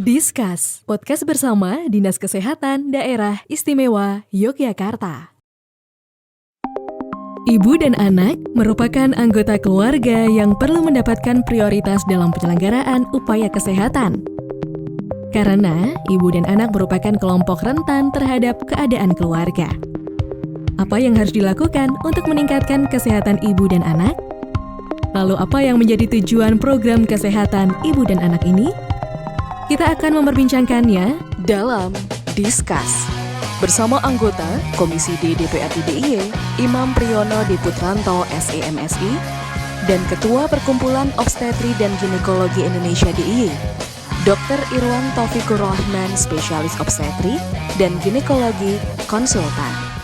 Discuss, podcast bersama Dinas Kesehatan Daerah Istimewa Yogyakarta. Ibu dan anak merupakan anggota keluarga yang perlu mendapatkan prioritas dalam penyelenggaraan upaya kesehatan. Karena ibu dan anak merupakan kelompok rentan terhadap keadaan keluarga. Apa yang harus dilakukan untuk meningkatkan kesehatan ibu dan anak? Lalu apa yang menjadi tujuan program kesehatan ibu dan anak ini? Kita akan memperbincangkannya dalam Discuss bersama anggota Komisi D DPRD DIY, Imam Priyono Diputranto SEMSI, dan Ketua Perkumpulan Obstetri dan Ginekologi Indonesia DIY, Dr. Irwan Taufikur Rahman, Spesialis Obstetri dan Ginekologi Konsultan.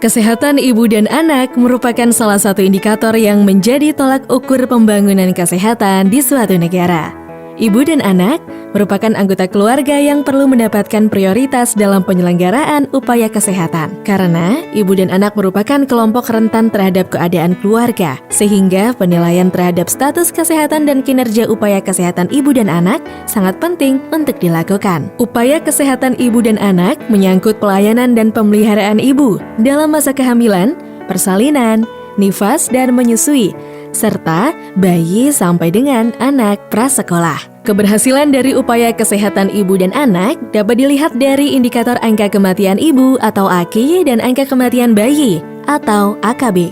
Kesehatan ibu dan anak merupakan salah satu indikator yang menjadi tolak ukur pembangunan kesehatan di suatu negara. Ibu dan anak merupakan anggota keluarga yang perlu mendapatkan prioritas dalam penyelenggaraan upaya kesehatan. Karena ibu dan anak merupakan kelompok rentan terhadap keadaan keluarga, sehingga penilaian terhadap status kesehatan dan kinerja upaya kesehatan ibu dan anak sangat penting untuk dilakukan. Upaya kesehatan ibu dan anak menyangkut pelayanan dan pemeliharaan ibu dalam masa kehamilan, persalinan, nifas, dan menyusui, serta bayi sampai dengan anak prasekolah. Keberhasilan dari upaya kesehatan ibu dan anak dapat dilihat dari indikator angka kematian ibu atau AKI dan angka kematian bayi atau AKB.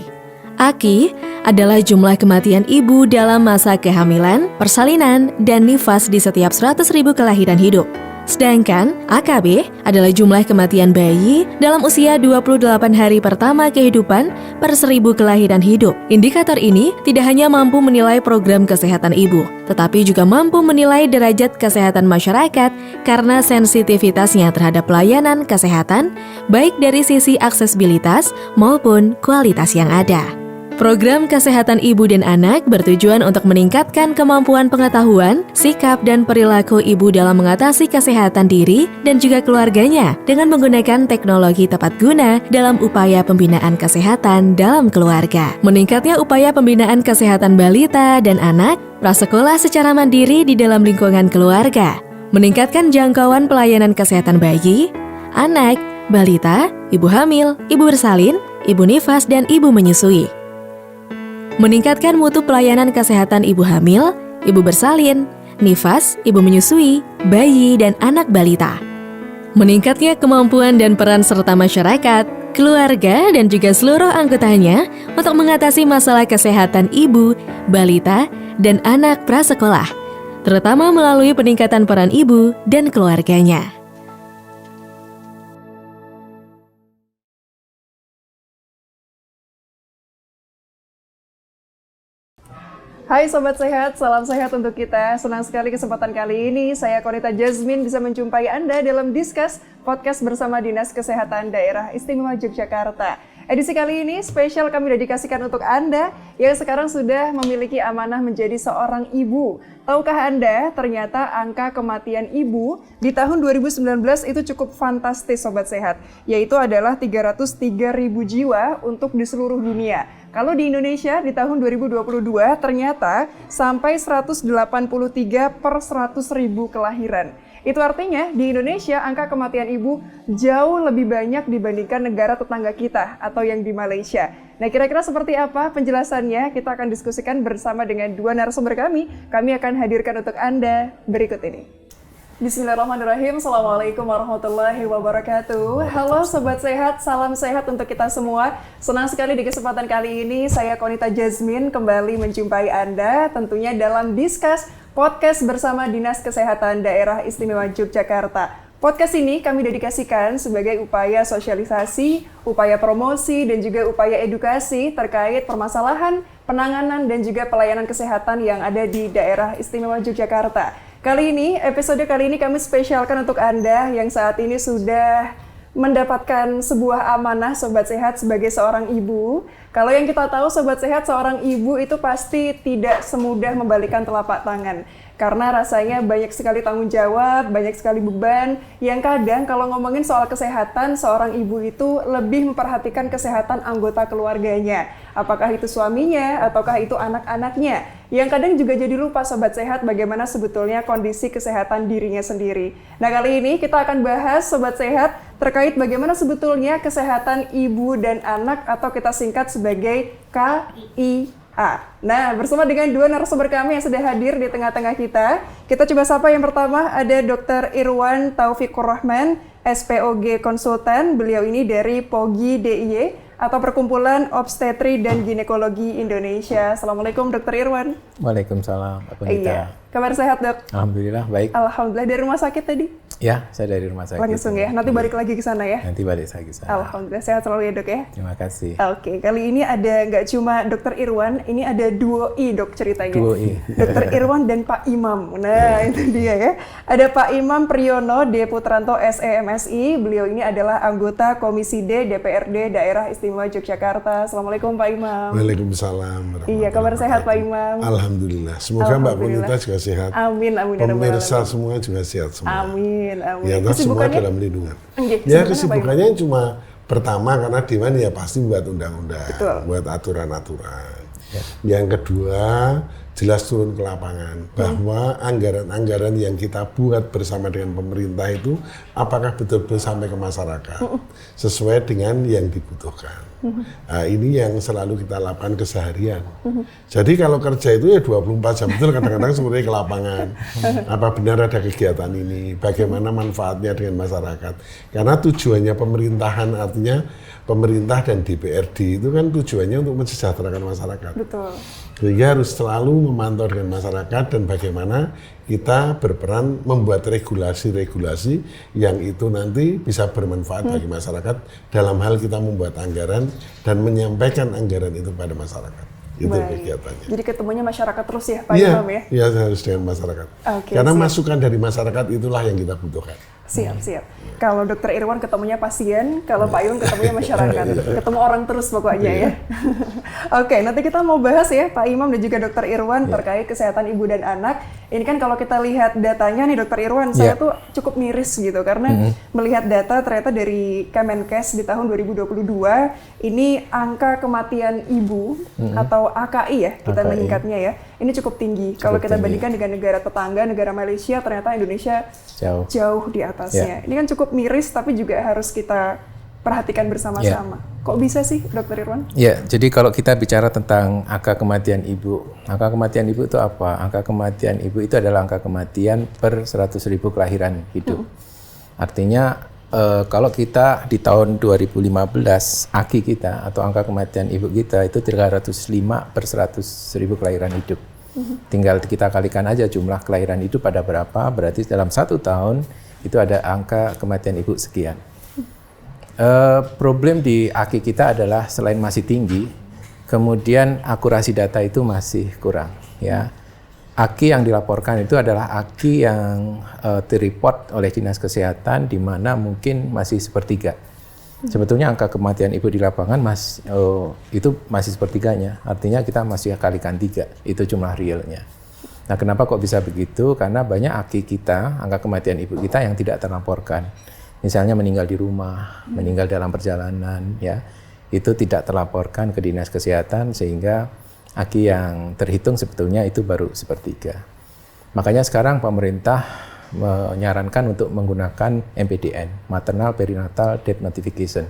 AKI adalah jumlah kematian ibu dalam masa kehamilan, persalinan, dan nifas di setiap 100.000 kelahiran hidup. Sedangkan AKB adalah jumlah kematian bayi dalam usia 28 hari pertama kehidupan per 1.000 kelahiran hidup. Indikator ini tidak hanya mampu menilai program kesehatan ibu, tetapi juga mampu menilai derajat kesehatan masyarakat karena sensitivitasnya terhadap pelayanan kesehatan, baik dari sisi aksesibilitas maupun kualitas yang ada. Program kesehatan ibu dan anak bertujuan untuk meningkatkan kemampuan pengetahuan, sikap, dan perilaku ibu dalam mengatasi kesehatan diri dan juga keluarganya dengan menggunakan teknologi tepat guna dalam upaya pembinaan kesehatan dalam keluarga. Meningkatnya upaya pembinaan kesehatan balita dan anak, prasekolah secara mandiri di dalam lingkungan keluarga. Meningkatkan jangkauan pelayanan kesehatan bayi, anak, balita, ibu hamil, ibu bersalin, ibu nifas, dan ibu menyusui. Meningkatkan mutu pelayanan kesehatan ibu hamil, ibu bersalin, nifas, ibu menyusui, bayi, dan anak balita. Meningkatnya kemampuan dan peran serta masyarakat, keluarga, dan juga seluruh anggotanya untuk mengatasi masalah kesehatan ibu, balita, dan anak prasekolah, terutama melalui peningkatan peran ibu dan keluarganya. Hai Sobat Sehat, salam sehat untuk kita. Senang sekali kesempatan kali ini saya Konita Jasmine bisa menjumpai Anda dalam Discuss podcast bersama Dinas Kesehatan Daerah Istimewa Yogyakarta. Edisi kali ini spesial kami dedikasikan untuk Anda yang sekarang sudah memiliki amanah menjadi seorang ibu. Tahukah Anda, ternyata angka kematian ibu di tahun 2019 itu cukup fantastis Sobat Sehat, yaitu adalah 303.000 jiwa untuk di seluruh dunia. Kalau di Indonesia di tahun 2022 ternyata sampai 183 per 100.000 kelahiran. Itu artinya di Indonesia angka kematian ibu jauh lebih banyak dibandingkan negara tetangga kita atau yang di Malaysia. Nah, kira-kira seperti apa penjelasannya? Kita akan diskusikan bersama dengan dua narasumber kami. Kami akan hadirkan untuk Anda berikut ini. Bismillahirrahmanirrahim. Assalamualaikum warahmatullahi wabarakatuh. Halo Sobat Sehat, salam sehat untuk kita semua. Senang sekali di kesempatan kali ini saya Konita Jasmine kembali menjumpai Anda tentunya dalam Discuss podcast bersama Dinas Kesehatan Daerah Istimewa Yogyakarta. Podcast ini kami dedikasikan sebagai upaya sosialisasi, upaya promosi, dan juga upaya edukasi terkait permasalahan, penanganan, dan juga pelayanan kesehatan yang ada di Daerah Istimewa Yogyakarta. Episode kali ini kami spesialkan untuk Anda yang saat ini sudah mendapatkan sebuah amanah Sobat Sehat sebagai seorang ibu. Kalau yang kita tahu Sobat Sehat, seorang ibu itu pasti tidak semudah membalikan telapak tangan. Karena rasanya banyak sekali tanggung jawab, banyak sekali beban, yang kadang kalau ngomongin soal kesehatan, seorang ibu itu lebih memperhatikan kesehatan anggota keluarganya. Apakah itu suaminya, ataukah itu anak-anaknya. Yang kadang juga jadi lupa Sobat Sehat bagaimana sebetulnya kondisi kesehatan dirinya sendiri. Nah, kali ini kita akan bahas Sobat Sehat terkait bagaimana sebetulnya kesehatan ibu dan anak atau kita singkat sebagai KIA. Nah, bersama dengan dua narasumber kami yang sudah hadir di tengah-tengah kita. Kita coba sapa yang pertama, ada Dr. Irwan Taufikur Rahman, SPOG Konsultan. Beliau ini dari POGI DIY atau Perkumpulan Obstetri dan Ginekologi Indonesia. Assalamualaikum Dr. Irwan. Waalaikumsalam. Iya. Kabar sehat, Dok? Alhamdulillah baik. Alhamdulillah. Dari rumah sakit tadi? Ya, saya dari rumah sakit. Langsung ya. Nanti balik lagi ke sana ya? Nanti balik lagi ke sana. Alhamdulillah sehat selalu ya, Dok ya. Terima kasih. Oke, kali ini ada nggak cuma Dr. Irwan, ini ada duo I, Dok, ceritanya. Duo I. Dr. Irwan dan Pak Imam. Nah, itu dia ya. Ada Pak Imam Priyono D. Putranto SEMSI. Beliau ini adalah anggota Komisi D DPRD Daerah Istimewa Yogyakarta. Assalamualaikum Pak Imam. Waalaikumsalam. Iya, kabar sehat Pak Imam. Alhamdulillah. Semoga Mbak Bonita juga sehat. Amin, amin. Pemirsa semua juga sehat semua. Amin, amin. Ya, semua dalam lindungan. Ya, kesibukannya cuma pertama karena Dewan ya pasti buat undang-undang, buat aturan-aturan. Ya. Yang kedua, jelas turun ke lapangan bahwa anggaran-anggaran yang kita buat bersama dengan pemerintah itu apakah betul-betul sampai ke masyarakat sesuai dengan yang dibutuhkan. Nah, ini yang selalu kita lakukan keseharian. Jadi kalau kerja itu ya 24 jam betul, kadang-kadang sebenarnya ke lapangan. Apa benar ada kegiatan ini, bagaimana manfaatnya dengan masyarakat. Karena tujuannya pemerintahan, artinya pemerintah dan DPRD itu kan tujuannya untuk mensejahterakan masyarakat. Betul. Sehingga harus selalu memantau dengan masyarakat dan bagaimana kita berperan membuat regulasi-regulasi yang itu nanti bisa bermanfaat bagi masyarakat dalam hal kita membuat anggaran dan menyampaikan anggaran itu pada masyarakat. Itu kegiatannya. Jadi ketemunya masyarakat terus ya Pak Imam ya? Iya, harus dengan masyarakat. Karena masukan dari masyarakat itulah yang kita butuhkan. Siap. Kalau Dr. Irwan ketemunya pasien, kalau Pak Imam ketemunya masyarakat. Ketemu orang terus pokoknya ya. Oke, nanti kita mau bahas ya Pak Imam dan juga Dr. Irwan terkait kesehatan ibu dan anak. Ini kan kalau kita lihat datanya nih Dr. Irwan, saya tuh cukup miris gitu karena melihat data ternyata dari Kemenkes di tahun 2022 ini angka kematian ibu atau AKI ya kita menyingkatnya ya. Ini cukup tinggi. Kalau kita bandingkan dengan negara tetangga, negara Malaysia, ternyata Indonesia jauh di atasnya. Ini kan cukup miris, tapi juga harus kita perhatikan bersama-sama. Kok bisa sih, Dr. Irwan? Ya, jadi kalau kita bicara tentang angka kematian ibu itu apa? Angka kematian ibu itu adalah angka kematian per 100.000 kelahiran hidup. Artinya kalau kita di tahun 2015 AKI kita atau angka kematian ibu kita itu 305 per 100.000 kelahiran hidup. Tinggal kita kalikan aja jumlah kelahiran hidup pada berapa, berarti dalam 1 tahun itu ada angka kematian ibu sekian. Problem di AKI kita adalah selain masih tinggi, kemudian akurasi data itu masih kurang. Ya. AKI yang dilaporkan itu adalah AKI yang direport oleh Dinas Kesehatan di mana mungkin masih sepertiga. Sebetulnya angka kematian ibu di lapangan itu masih sepertiganya, artinya kita masih kalikan 3, itu jumlah realnya. Nah, kenapa kok bisa begitu? Karena banyak AKI kita, angka kematian ibu kita yang tidak terlaporkan. Misalnya meninggal di rumah, meninggal dalam perjalanan, ya, itu tidak terlaporkan ke Dinas Kesehatan sehingga AKI yang terhitung sebetulnya itu baru sepertiga. Makanya sekarang pemerintah menyarankan untuk menggunakan MPDN, Maternal Perinatal Death Notification.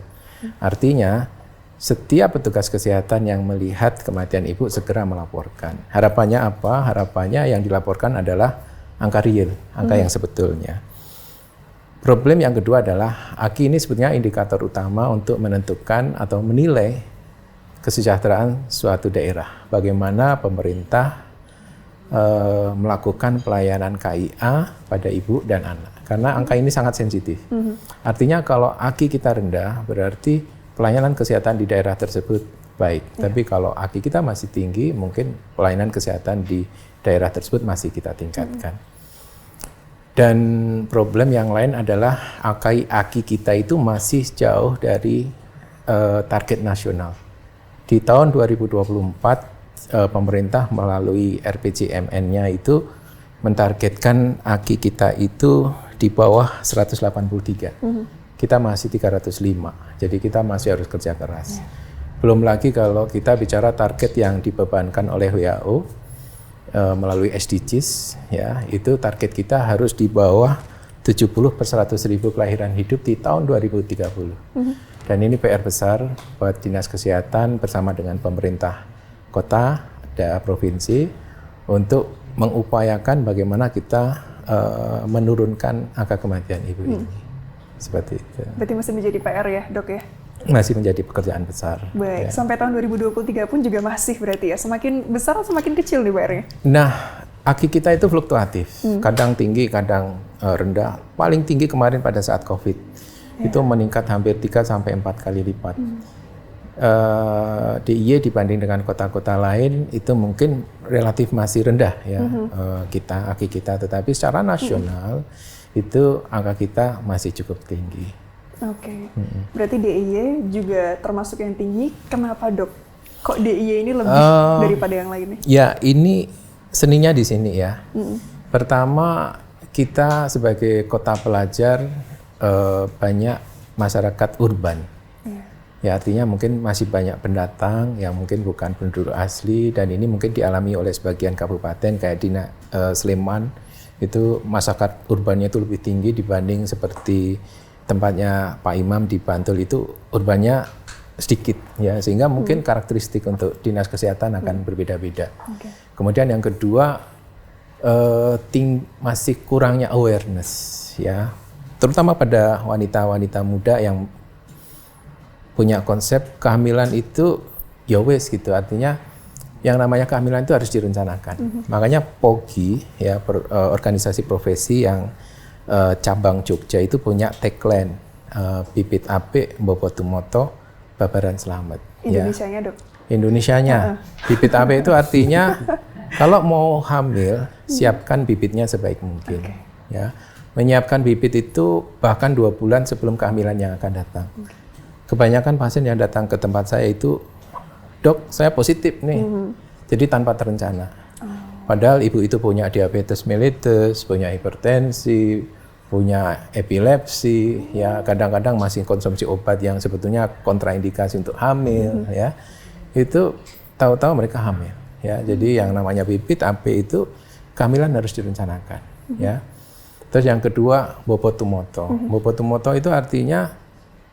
Artinya setiap petugas kesehatan yang melihat kematian ibu segera melaporkan. Harapannya apa? Harapannya yang dilaporkan adalah angka real, angka yang sebetulnya. Problem yang kedua adalah AKI ini sebetulnya indikator utama untuk menentukan atau menilai kesejahteraan suatu daerah. Bagaimana pemerintah melakukan pelayanan KIA pada ibu dan anak. Karena angka ini sangat sensitif. Artinya kalau AKI kita rendah, berarti pelayanan kesehatan di daerah tersebut baik. Tapi kalau AKI kita masih tinggi, mungkin pelayanan kesehatan di daerah tersebut masih kita tingkatkan. Dan problem yang lain adalah AKI kita itu masih jauh dari target nasional. Di tahun 2024, pemerintah melalui RPJMN-nya itu mentargetkan AKI kita itu di bawah 183. Kita masih 305. Jadi kita masih harus kerja keras. Belum lagi kalau kita bicara target yang dibebankan oleh WHO melalui SDGs, ya, itu target kita harus di bawah 70 per 100.000 kelahiran hidup di tahun 2030. Dan ini PR besar buat Dinas Kesehatan bersama dengan pemerintah kota dan provinsi untuk mengupayakan bagaimana kita menurunkan angka kematian ibu ini. Seperti itu. Berarti masih menjadi PR ya, Dok ya? Masih menjadi pekerjaan besar. Baik, Ya. sampai tahun 2023 pun juga masih berarti ya? Semakin besar atau semakin kecil nih PR-nya? Nah, AKI kita itu fluktuatif. Kadang tinggi, kadang rendah. Paling tinggi kemarin pada saat COVID. Itu meningkat hampir 3-4 kali lipat. DIY dibanding dengan kota-kota lain itu mungkin relatif masih rendah ya kita AKI kita, tetapi secara nasional itu angka kita masih cukup tinggi. Oke, berarti DIY juga termasuk yang tinggi. Kenapa, Dok? Kok DIY ini lebih daripada yang lainnya? Ya, ini seninya di sini ya. Pertama, kita sebagai kota pelajar banyak masyarakat urban. Ya, artinya mungkin masih banyak pendatang yang mungkin bukan penduduk asli, dan ini mungkin dialami oleh sebagian kabupaten kayak di Sleman, itu masyarakat urbannya itu lebih tinggi dibanding seperti tempatnya Pak Imam di Bantul, itu urbannya sedikit ya, sehingga mungkin karakteristik untuk Dinas Kesehatan akan berbeda-beda. Kemudian yang kedua, masih kurangnya awareness ya, terutama pada wanita-wanita muda yang punya konsep kehamilan itu ya wes gitu, artinya yang namanya kehamilan itu harus direncanakan. Makanya POGI ya, organisasi profesi yang cabang Jogja itu punya tagline bibit apik mbopo tumoto babaran selamat. Indonesianya, ya. Dok? Indonesianya. Bibit apik itu artinya kalau mau hamil siapkan bibitnya sebaik mungkin. Ya. Menyiapkan bibit itu bahkan 2 bulan sebelum kehamilan yang akan datang. Kebanyakan pasien yang datang ke tempat saya itu, Dok, saya positif nih, jadi tanpa terencana. Padahal ibu itu punya diabetes mellitus, punya hipertensi, punya epilepsi, ya kadang-kadang masih konsumsi obat yang sebetulnya kontraindikasi untuk hamil, ya. Itu tahu-tahu mereka hamil, ya. Jadi yang namanya bibit AP itu kehamilan harus direncanakan, ya. Terus yang kedua, bopotumoto. Bopotumoto itu artinya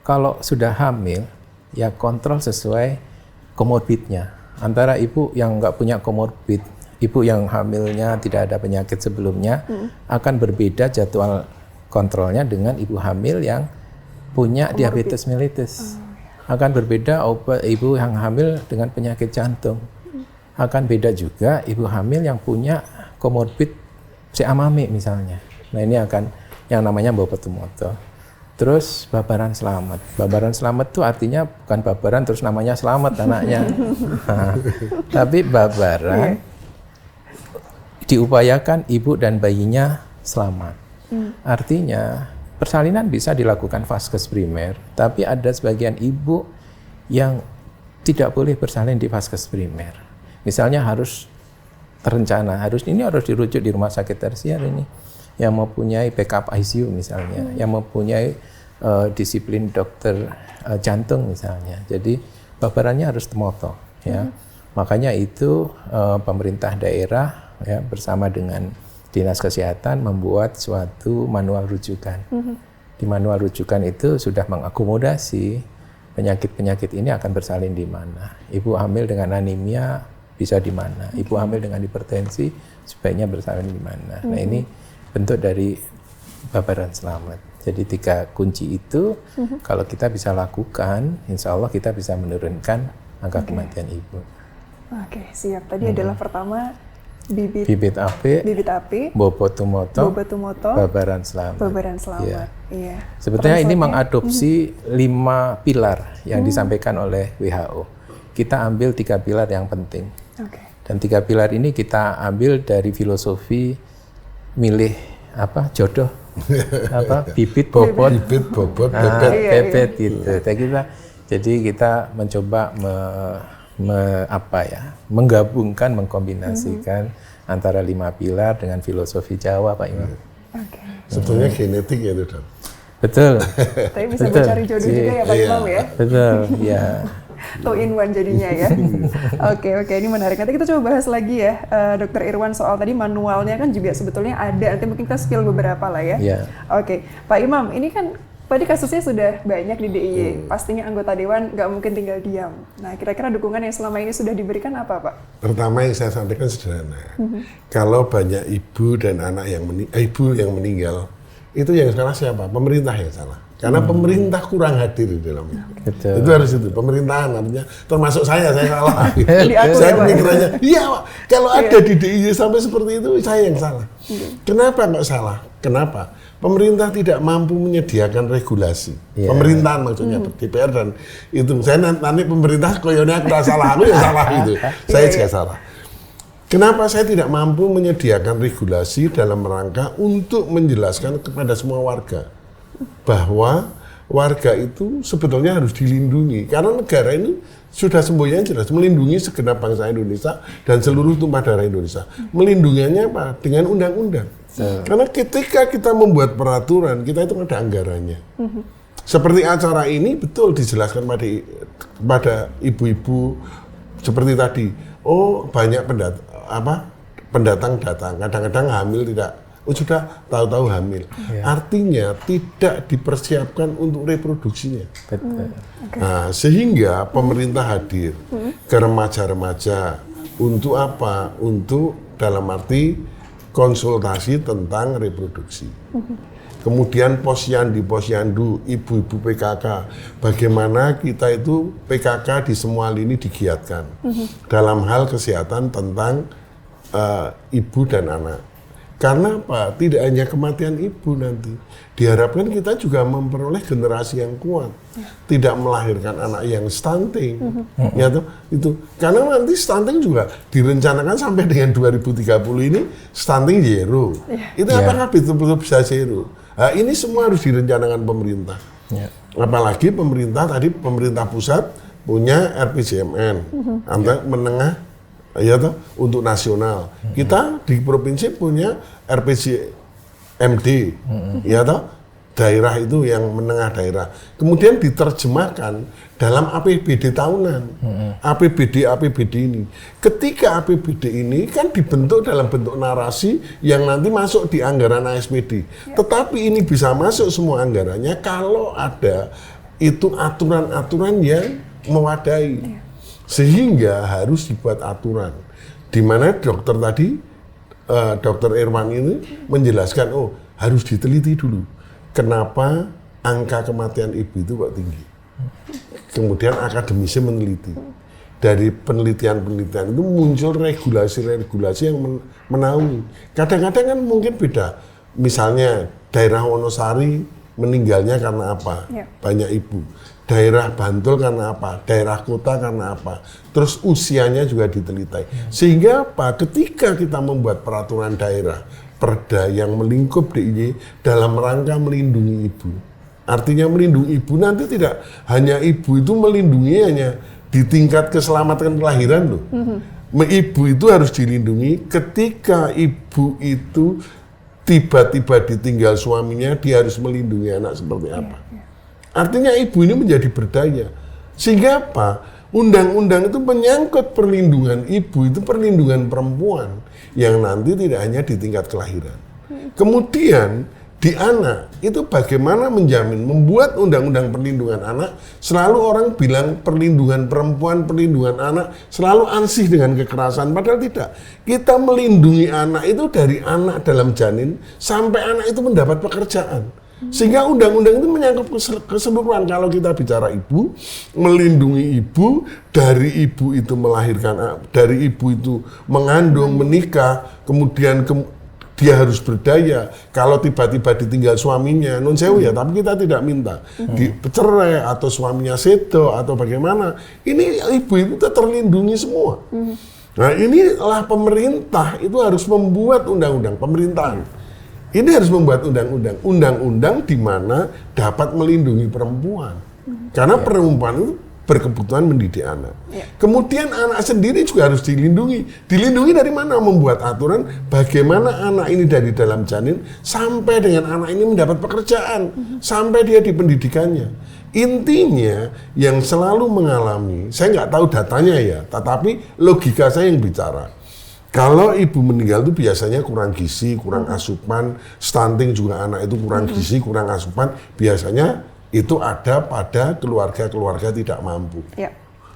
kalau sudah hamil, ya kontrol sesuai komorbidnya. Antara ibu yang nggak punya komorbid, ibu yang hamilnya tidak ada penyakit sebelumnya, akan berbeda jadwal kontrolnya dengan ibu hamil yang punya diabetes mellitus. Akan berbeda ibu yang hamil dengan penyakit jantung. Akan beda juga ibu hamil yang punya komorbid CA-MAMI misalnya. Nah ini akan yang namanya bopotumoto. Terus babaran selamat. Babaran selamat itu artinya bukan babaran terus namanya selamat anaknya. Tapi babaran diupayakan ibu dan bayinya selamat. Artinya persalinan bisa dilakukan vaskes primer, tapi ada sebagian ibu yang tidak boleh bersalin di vaskes primer. Misalnya harus terencana, harus dirujuk di rumah sakit tersier ini, yang mempunyai backup ICU misalnya, yang mempunyai disiplin dokter jantung misalnya. Jadi babarannya harus temoto ya. Makanya itu pemerintah daerah ya bersama dengan Dinas Kesehatan membuat suatu manual rujukan. Di manual rujukan itu sudah mengakomodasi penyakit-penyakit ini akan bersalin di mana. Ibu hamil dengan anemia bisa di mana. Ibu hamil dengan hipertensi sebaiknya bersalin di mana. Nah ini bentuk dari babaran selamat. Jadi 3 kunci itu kalau kita bisa lakukan, insya Allah kita bisa menurunkan angka kematian ibu. Oke, siap. Tadi adalah pertama Bibit Api, Bobot Tumoto, Babaran Selamat. Iya. Sebetulnya ini mengadopsi 5 pilar yang disampaikan oleh WHO. Kita ambil 3 pilar yang penting. Dan 3 pilar ini kita ambil dari filosofi milih jodoh, bibit, bobot, bebet gitu. Jadi kita mencoba menggabungkan, mengkombinasikan antara 5 pilar dengan filosofi Jawa, Pak Imam. Sebetulnya genetik ya itu, Dok. Betul. Tapi bisa mencari jodoh juga ya, Pak Imam ya. Betul, ya. 2 in 1 jadinya ya. Oke, ini menarik. Nanti kita coba bahas lagi ya, Dr. Irwan, soal tadi manualnya kan juga sebetulnya ada. Nanti mungkin kita spill beberapa lah ya. Oke, Pak Imam, ini kan tadi kasusnya sudah banyak di DIY. Pastinya anggota Dewan nggak mungkin tinggal diam. Nah, kira-kira dukungan yang selama ini sudah diberikan apa, Pak? Pertama yang saya sampaikan sederhana. Kalau banyak ibu dan anak yang meninggal, itu yang salah siapa? Pemerintah yang salah. Karena pemerintah kurang hadir di dalamnya. Itu harus itu. Pemerintahan artinya, termasuk saya salah. Saya pemikirannya, iya Pak, kalau ada di DIY sampai seperti itu, saya yang salah. Kenapa nggak salah? Kenapa? Pemerintah tidak mampu menyediakan regulasi. Pemerintahan maksudnya, DPR dan itu. Saya nanti pemerintah koyonnya aku salah, aku ya salah gitu. Saya juga salah. Kenapa saya tidak mampu menyediakan regulasi dalam rangka untuk menjelaskan kepada semua warga bahwa warga itu sebetulnya harus dilindungi, karena negara ini sudah semboyannya jelas melindungi segenap bangsa Indonesia dan seluruh tumpah darah Indonesia. Melindunginya apa? Dengan undang-undang. Karena ketika kita membuat peraturan, kita itu ada anggarannya. Seperti acara ini betul dijelaskan pada ibu-ibu seperti tadi. Oh, banyak pendatang datang, kadang-kadang hamil tidak. Sudah tahu-tahu hamil. Artinya tidak dipersiapkan untuk reproduksinya. Nah, sehingga pemerintah hadir ke remaja-remaja untuk apa? Untuk dalam arti konsultasi tentang reproduksi. Kemudian posyandu, ibu-ibu PKK. Bagaimana kita itu PKK di semua lini digiatkan dalam hal kesehatan tentang ibu dan anak. Karena apa? Tidak hanya kematian ibu nanti. Diharapkan kita juga memperoleh generasi yang kuat. Tidak melahirkan anak yang stunting. Ya toh? Itu. Karena nanti stunting juga direncanakan sampai dengan 2030 ini stunting zero. Itu apakah betul-betul bisa zero? Nah, ini semua harus direncanakan pemerintah. Apalagi pemerintah pusat punya RPJMN. Menengah untuk nasional. Kita di provinsi punya RPJMD, daerah itu yang menengah daerah. Kemudian diterjemahkan dalam APBD tahunan. APBD ini. Ketika APBD ini kan dibentuk dalam bentuk narasi yang nanti masuk di anggaran ASPD. Tetapi ini bisa masuk semua anggarannya kalau ada itu aturan-aturan yang mewadai. Sehingga harus dibuat aturan, di mana dokter tadi, Dr. Irwan ini menjelaskan, harus diteliti dulu, kenapa angka kematian ibu itu kok tinggi. Kemudian akademisi meneliti, dari penelitian-penelitian itu muncul regulasi-regulasi yang menaungi. Kadang-kadang kan mungkin beda, misalnya daerah Wonosari meninggalnya karena apa? Banyak ibu. Daerah Bantul karena apa? Daerah kota karena apa? Terus usianya juga diteliti. Sehingga apa? Ketika kita membuat peraturan daerah, perda yang melingkup DIY dalam rangka melindungi ibu. Artinya melindungi ibu nanti tidak hanya ibu itu melindungi hanya di tingkat keselamatan kelahiran loh. Ibu itu harus dilindungi ketika ibu itu tiba-tiba ditinggal suaminya, dia harus melindungi anak seperti apa. Artinya ibu ini menjadi berdaya. Sehingga apa? Undang-undang itu menyangkut perlindungan ibu, itu perlindungan perempuan yang nanti tidak hanya di tingkat kelahiran. Kemudian di anak, itu bagaimana menjamin, membuat undang-undang perlindungan anak, selalu orang bilang perlindungan perempuan, perlindungan anak, selalu ansih dengan kekerasan, padahal tidak. Kita melindungi anak itu dari anak dalam janin, sampai anak itu mendapat pekerjaan. Sehingga undang-undang itu menyangkut keseluruhan. Kalau kita bicara ibu, melindungi ibu, dari ibu itu melahirkan, dari ibu itu mengandung, menikah, kemudian dia harus berdaya. Kalau tiba-tiba ditinggal suaminya, non sewu ya, tapi kita tidak minta dicerai atau suaminya sedo atau bagaimana. Ini ibu itu terlindungi semua. Nah, inilah pemerintah itu harus membuat undang-undang pemerintahan. Ini harus membuat undang-undang di mana dapat melindungi perempuan. Karena perempuan itu berkebutuhan mendidik anak. Kemudian anak sendiri juga harus dilindungi. Dilindungi dari mana? Membuat aturan bagaimana anak ini dari dalam janin sampai dengan anak ini mendapat pekerjaan, sampai dia di pendidikannya. Intinya yang selalu mengalami, saya nggak tahu datanya ya, tetapi logika saya yang bicara. Kalau ibu meninggal itu biasanya kurang gizi, kurang asupan, stunting juga anak itu kurang gizi, kurang asupan, biasanya itu ada pada keluarga-keluarga tidak mampu.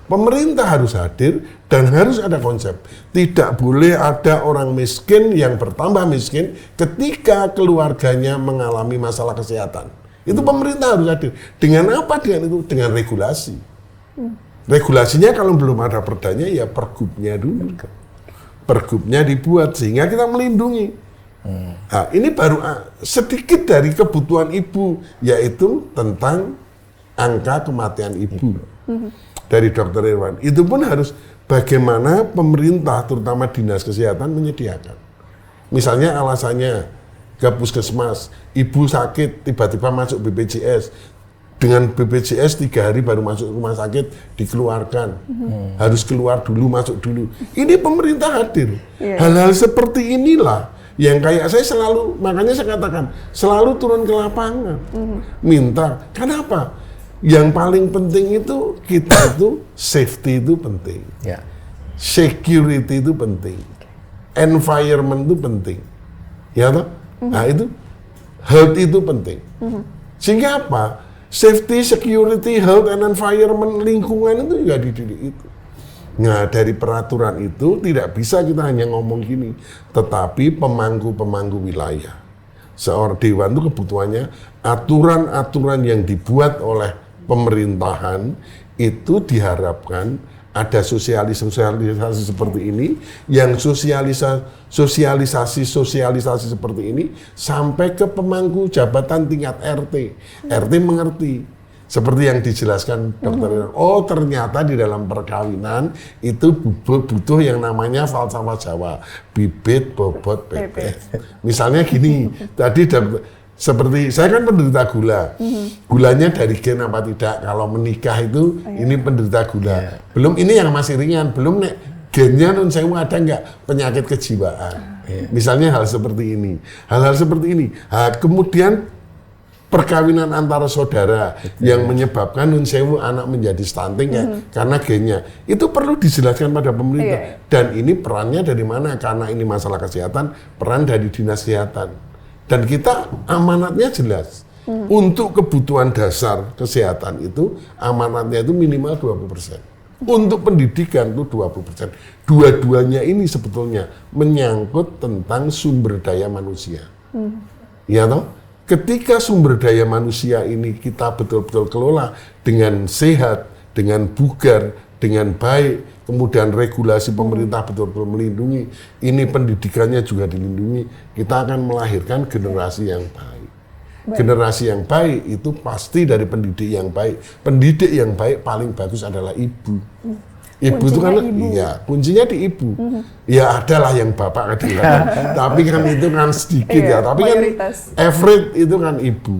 Pemerintah harus hadir dan harus ada konsep. Tidak boleh ada orang miskin yang bertambah miskin ketika keluarganya mengalami masalah kesehatan. Itu pemerintah harus hadir. Dengan apa? Dengan itu, dengan regulasi. Regulasinya kalau belum ada perdanya ya pergubnya dulu. Pergubnya dibuat sehingga kita melindungi. Nah, ini baru sedikit dari kebutuhan ibu, yaitu tentang angka kematian ibu. Dari Dr. Irwan. Itu pun harus bagaimana pemerintah, terutama dinas kesehatan menyediakan. Misalnya alasannya ke puskesmas, ibu sakit tiba-tiba masuk BPJS, dengan BPJS 3 hari baru masuk rumah sakit dikeluarkan, harus keluar dulu, masuk dulu. Ini pemerintah hadir. Hal-hal seperti inilah yang kayak saya selalu, makanya saya katakan selalu turun ke lapangan, minta. Kenapa? Yang paling penting itu kita itu safety itu penting, security itu penting, environment itu penting, ya toh? Nah itu health itu penting. Sehingga apa? Safety, security, health, and environment, lingkungan itu juga dididik itu. Nah dari peraturan itu tidak bisa kita hanya ngomong gini, tetapi pemangku-pemangku wilayah. Seorang dewan itu kebutuhannya aturan-aturan yang dibuat oleh pemerintahan itu diharapkan ada sosialisasi seperti ini, yang sosialisasi seperti ini sampai ke pemangku jabatan tingkat RT. RT mengerti, seperti yang dijelaskan Dr. Irwan. Oh ternyata di dalam perkawinan itu butuh yang namanya falsafah Jawa, bibit, bobot, pepet. Misalnya gini, tadi seperti saya kan penderita gula, gulanya dari gen apa tidak? Kalau menikah itu ini penderita gula. Belum ini yang masih ringan, belum nek gennya non sewu ada nggak penyakit kejiwaan. Misalnya hal seperti ini, hal-hal seperti ini. Kemudian perkawinan antara saudara yang menyebabkan non sewu anak menjadi stunting ya karena gennya itu perlu dijelaskan pada pemerintah. Dan ini perannya dari mana? Karena ini masalah kesehatan, peran dari dinas kesehatan. Dan kita amanatnya jelas. Untuk kebutuhan dasar kesehatan itu amanatnya itu minimal 20%. Untuk pendidikan itu 20%. Dua-duanya ini sebetulnya menyangkut tentang sumber daya manusia. Ya toh? Ketika sumber daya manusia ini kita betul-betul kelola dengan sehat, dengan bugar, dengan baik, kemudian regulasi pemerintah betul-betul melindungi, ini pendidikannya juga dilindungi, kita akan melahirkan generasi yang baik. Generasi yang baik itu pasti dari pendidik yang baik. Pendidik yang baik paling bagus adalah ibu. Ibu itu kan, iya, kuncinya di ibu. Ya adalah yang bapak kadang, tapi kan itu kan sedikit ya. Tapi kan average itu kan ibu.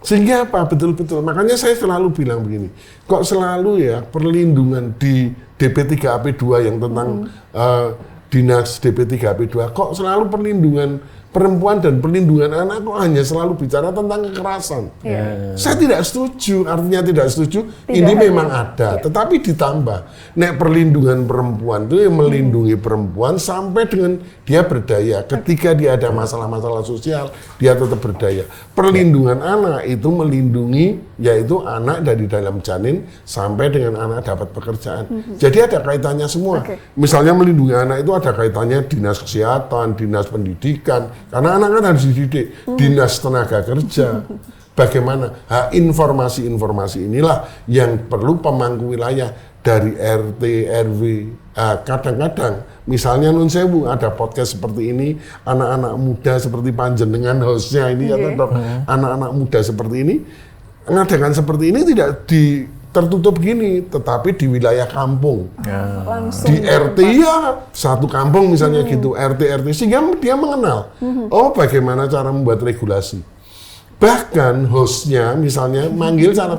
Sehingga apa? Betul-betul. Makanya saya selalu bilang begini. Kok selalu ya perlindungan di DP3AP2 yang tentang dinas DP3AP2, kok selalu perlindungan perempuan dan perlindungan anak kok hanya selalu bicara tentang kekerasan. Saya tidak setuju, artinya tidak setuju, ini memang ada, tetapi ditambah. Nek perlindungan perempuan itu yang melindungi perempuan sampai dengan dia berdaya. Ketika dia ada masalah-masalah sosial, dia tetap berdaya. Perlindungan anak itu melindungi, yaitu anak dari dalam janin sampai dengan anak dapat pekerjaan. Jadi ada kaitannya semua. Misalnya melindungi anak itu ada kaitannya dinas kesehatan, dinas pendidikan, Karena anak kan harus dididik. Dinas Tenaga Kerja. Bagaimana? Informasi-informasi inilah yang perlu pemangku wilayah dari RT, RW. Kadang-kadang, misalnya Nun Sewu ada podcast seperti ini, anak-anak muda seperti panjenengan hostnya ini, atau anak-anak muda seperti ini, ngadakan seperti ini tidak tertutup gini, tetapi di wilayah kampung, Langsung di RT ya satu kampung misalnya gitu, RT sehingga dia mengenal, oh bagaimana cara membuat regulasi. Bahkan hostnya misalnya manggil salah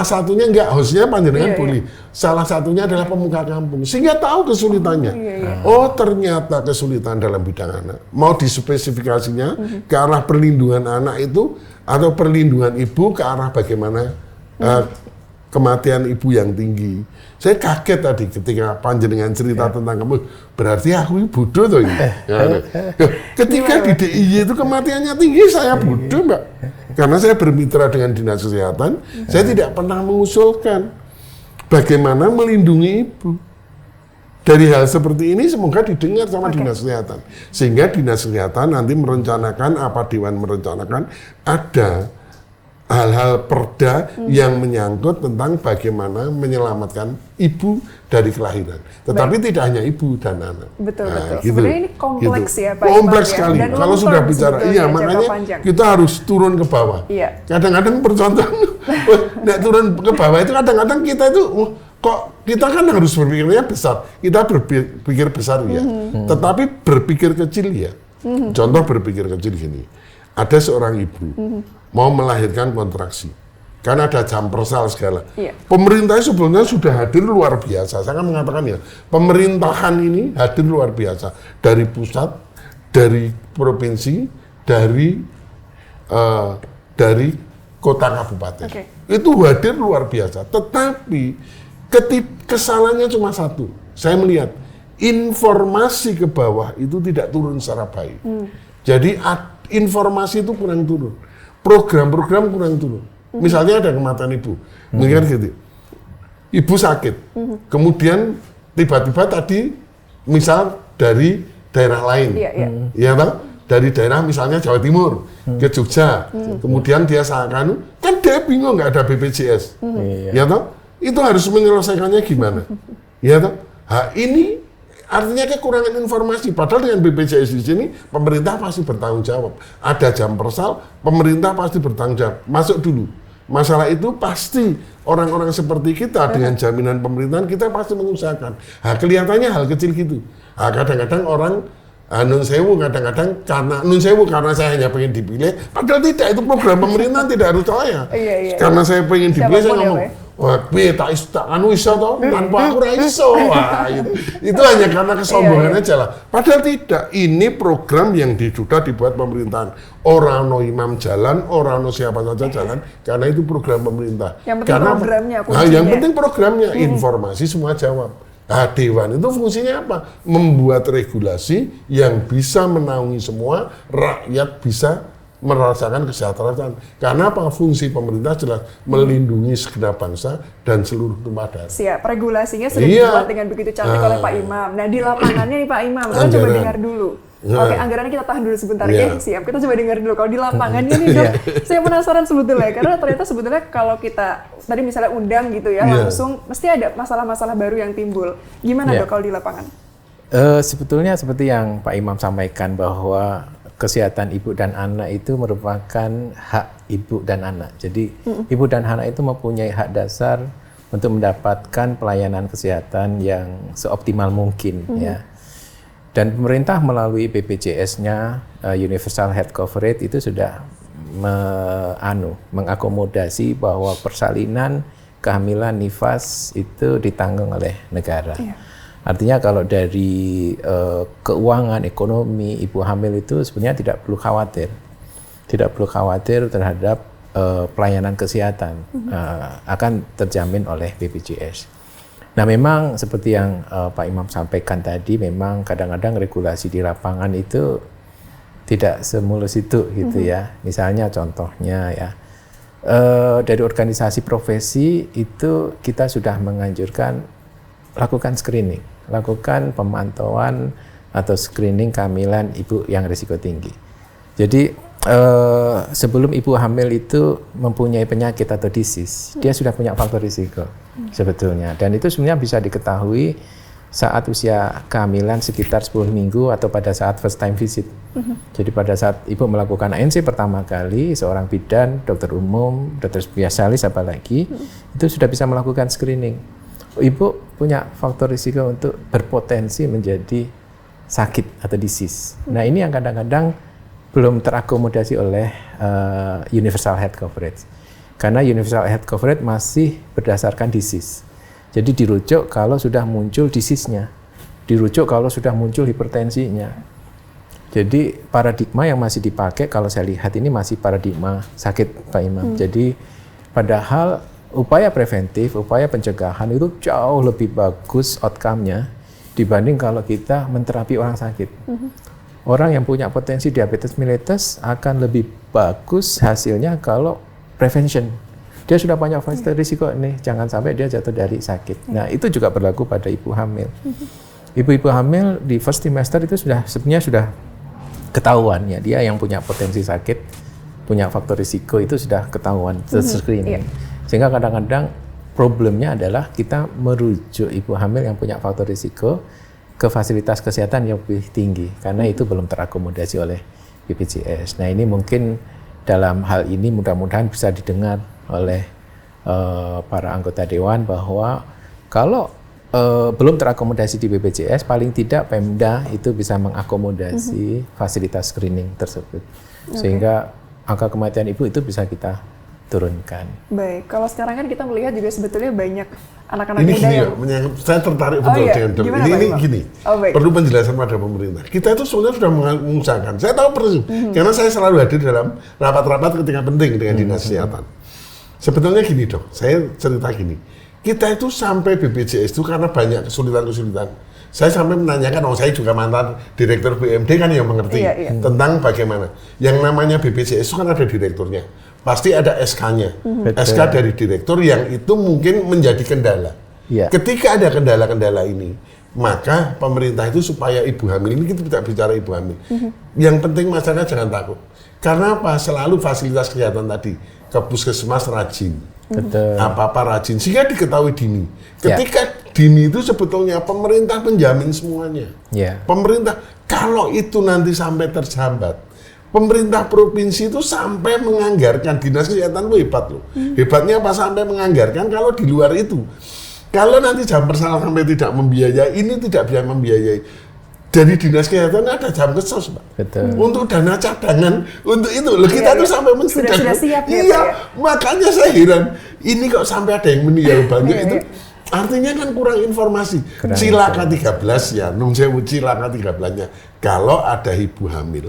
satunya enggak hostnya panjenengan boleh, salah satunya adalah pemuka kampung, sehingga tahu kesulitannya. Oh ternyata kesulitan dalam bidang anak, mau dispesifikasinya ke arah perlindungan anak itu atau perlindungan ibu ke arah bagaimana kematian ibu yang tinggi. Saya kaget tadi ketika panjenengan cerita tentang kamu, berarti aku bodoh tuh ini. Ketika di DIY itu kematiannya tinggi, saya bodoh Mbak. Karena saya bermitra dengan Dinas Kesehatan, saya tidak pernah mengusulkan bagaimana melindungi ibu. Dari hal seperti ini semoga didengar sama Dinas Kesehatan. Sehingga Dinas Kesehatan nanti merencanakan, apa Dewan merencanakan, ada hal-hal perda yang menyangkut tentang bagaimana menyelamatkan ibu dari kelahiran. Tetapi tidak hanya ibu dan anak. Betul. Gitu, Sebenarnya ini kompleks ya Pak. Kompleks Imam, sekali. Dan Kalau sudah bicara, iya makanya kita harus turun ke bawah. Iya. Kadang-kadang percontohan, nggak turun ke bawah itu kadang-kadang kita itu, kok kita kan harus berpikirnya besar. Kita berpikir besar ya. Tetapi berpikir kecil ya. Contoh berpikir kecil gini. Ada seorang ibu mau melahirkan kontraksi, karena ada jam persal segala. Pemerintah sebetulnya sudah hadir luar biasa. Saya kan mengatakan ya, pemerintahan ini hadir luar biasa dari pusat, dari provinsi, dari kota kabupaten. Itu hadir luar biasa. Tetapi kesalahannya cuma satu. Saya melihat informasi ke bawah itu tidak turun secara baik. Jadi informasi itu kurang turun. Program-program kurang turun. Misalnya ada kematian ibu, mungkin gitu. Ibu sakit, kemudian tiba-tiba tadi, misal dari daerah lain, ya toh? Dari daerah misalnya Jawa Timur ke Jogja, kemudian dia kan dia bingung nggak ada BPJS, ya toh? Itu harus menyelesaikannya gimana, ya toh? Ini artinya kekurangan informasi. Padahal dengan BPJS di sini pemerintah pasti bertanggung jawab. Ada jam persal, pemerintah pasti bertanggung jawab. Masuk dulu. Masalah itu pasti orang-orang seperti kita dengan jaminan pemerintahan kita pasti mengusahakan. Kelihatannya hal kecil gitu. Kadang-kadang orang Nun Sewu kadang-kadang karena saya hanya pengen dipilih. Padahal tidak, itu program pemerintahan tidak harus saya. Karena saya pengen dipilih saya ngomong. Wah, tak iso toh, tanpa aku ra iso. Wah, itu hanya karena kesombongan aja lah. Padahal tidak, ini program yang sudah dibuat pemerintahan. Orang no imam jalan, orang no siapa saja jalan, karena itu program pemerintah. Yang penting programnya. Yang penting programnya, informasi semua jawab. Dewan itu fungsinya apa? Membuat regulasi yang bisa menaungi semua, rakyat bisa merasakan kesejahteraan. Karena apa? Fungsi pemerintah jelas melindungi segenap bangsa dan seluruh tumpah darah. Siap, regulasinya sudah dibuat dengan begitu cantik oleh Pak Imam. Nah di lapangannya nih Pak Imam, kita coba dengar dulu. Oke, anggarannya kita tahan dulu sebentar ya. Siap, kita coba dengar dulu. Kalau di lapangannya nih Dok, saya penasaran sebetulnya. Karena ternyata sebetulnya kalau kita tadi misalnya undang gitu ya, langsung mesti ada masalah-masalah baru yang timbul. Gimana Dok kalau di lapangan? Sebetulnya seperti yang Pak Imam sampaikan bahwa kesehatan ibu dan anak itu merupakan hak ibu dan anak. Jadi ibu dan anak itu mempunyai hak dasar untuk mendapatkan pelayanan kesehatan yang seoptimal mungkin ya. Dan pemerintah melalui BPJS-nya Universal Health Coverage itu sudah mengakomodasi bahwa persalinan, kehamilan, nifas itu ditanggung oleh negara. Artinya kalau dari keuangan, ekonomi, ibu hamil itu sebenarnya tidak perlu khawatir terhadap pelayanan kesehatan, akan terjamin oleh BPJS. Nah memang seperti yang Pak Imam sampaikan tadi, memang kadang-kadang regulasi di lapangan itu tidak semulus itu gitu ya. Misalnya contohnya ya, dari organisasi profesi itu kita sudah menganjurkan lakukan screening, lakukan pemantauan atau screening kehamilan ibu yang risiko tinggi. Jadi sebelum ibu hamil itu mempunyai penyakit atau disease, dia sudah punya faktor risiko sebetulnya. Dan itu sebenarnya bisa diketahui saat usia kehamilan sekitar 10 minggu atau pada saat first time visit. Jadi pada saat ibu melakukan ANC pertama kali, seorang bidan, dokter umum, dokter spesialis apalagi, itu sudah bisa melakukan screening. Ibu punya faktor risiko untuk berpotensi menjadi sakit atau disease. Nah ini yang kadang-kadang belum terakomodasi oleh universal health coverage. Karena universal health coverage masih berdasarkan disease. Jadi dirujuk kalau sudah muncul disease-nya, dirujuk kalau sudah muncul hipertensinya. Jadi paradigma yang masih dipakai kalau saya lihat ini masih paradigma sakit Pak Imam. Jadi padahal upaya preventif, upaya pencegahan itu jauh lebih bagus outcome-nya dibanding kalau kita menterapi orang sakit. Orang yang punya potensi diabetes mellitus akan lebih bagus hasilnya kalau prevention. Dia sudah banyak faktor risiko nih, jangan sampai dia jatuh dari sakit. Nah itu juga berlaku pada ibu hamil. Ibu-ibu hamil di first trimester itu sebenarnya sudah ketahuan ya, dia yang punya potensi sakit, punya faktor risiko itu sudah ketahuan, screening. Sehingga kadang-kadang problemnya adalah kita merujuk ibu hamil yang punya faktor risiko ke fasilitas kesehatan yang lebih tinggi, karena itu belum terakomodasi oleh BPJS. Nah ini mungkin dalam hal ini mudah-mudahan bisa didengar oleh para anggota dewan bahwa kalau belum terakomodasi di BPJS, paling tidak Pemda itu bisa mengakomodasi fasilitas screening tersebut, sehingga angka kematian ibu itu bisa kita turunkan. Baik, kalau sekarang kan kita melihat juga sebetulnya banyak anak-anak muda yang... saya tertarik betul dengan dok. Ini gini, perlu penjelasan pada pemerintah. Kita itu sebenarnya sudah mengusahakan, saya tahu persis, karena saya selalu hadir dalam rapat-rapat ketika penting dengan dinas kesehatan. Sebetulnya gini dok, saya cerita gini, kita itu sampai BPJS itu karena banyak kesulitan-kesulitan. Saya sampai menanyakan, saya juga mantan direktur BUMD kan yang mengerti tentang bagaimana. Yang namanya BPJS itu kan ada direkturnya, pasti ada SK-nya, SK dari direktur yang itu mungkin menjadi kendala. Ketika ada kendala-kendala ini, maka pemerintah itu supaya ibu hamil ini, kita tidak bicara ibu hamil. Yang penting masyarakat jangan takut. Karena apa? Selalu fasilitas kesehatan tadi, ke puskesmas rajin, apa-apa rajin, sehingga diketahui dini. Ketika dini itu sebetulnya pemerintah menjamin semuanya. Pemerintah, kalau itu nanti sampai terhambat, pemerintah provinsi itu sampai menganggarkan, dinas kesehatan itu hebat loh. Hebatnya apa sampai menganggarkan kalau di luar itu. Kalau nanti jam persalah sampai tidak membiayai, ini tidak bisa membiayai. Dari dinas kesehatan ada jam kesos, Pak. Untuk dana cadangan, untuk itu. Loh, kita tuh sampai sudah siap ya, Pak, makanya saya heran. Ini kok sampai ada yang meninggal banyak itu. Artinya kan kurang informasi. Cilaka 13 ya, Nun Sewu cilaka 13-nya. Kalau ada ibu hamil,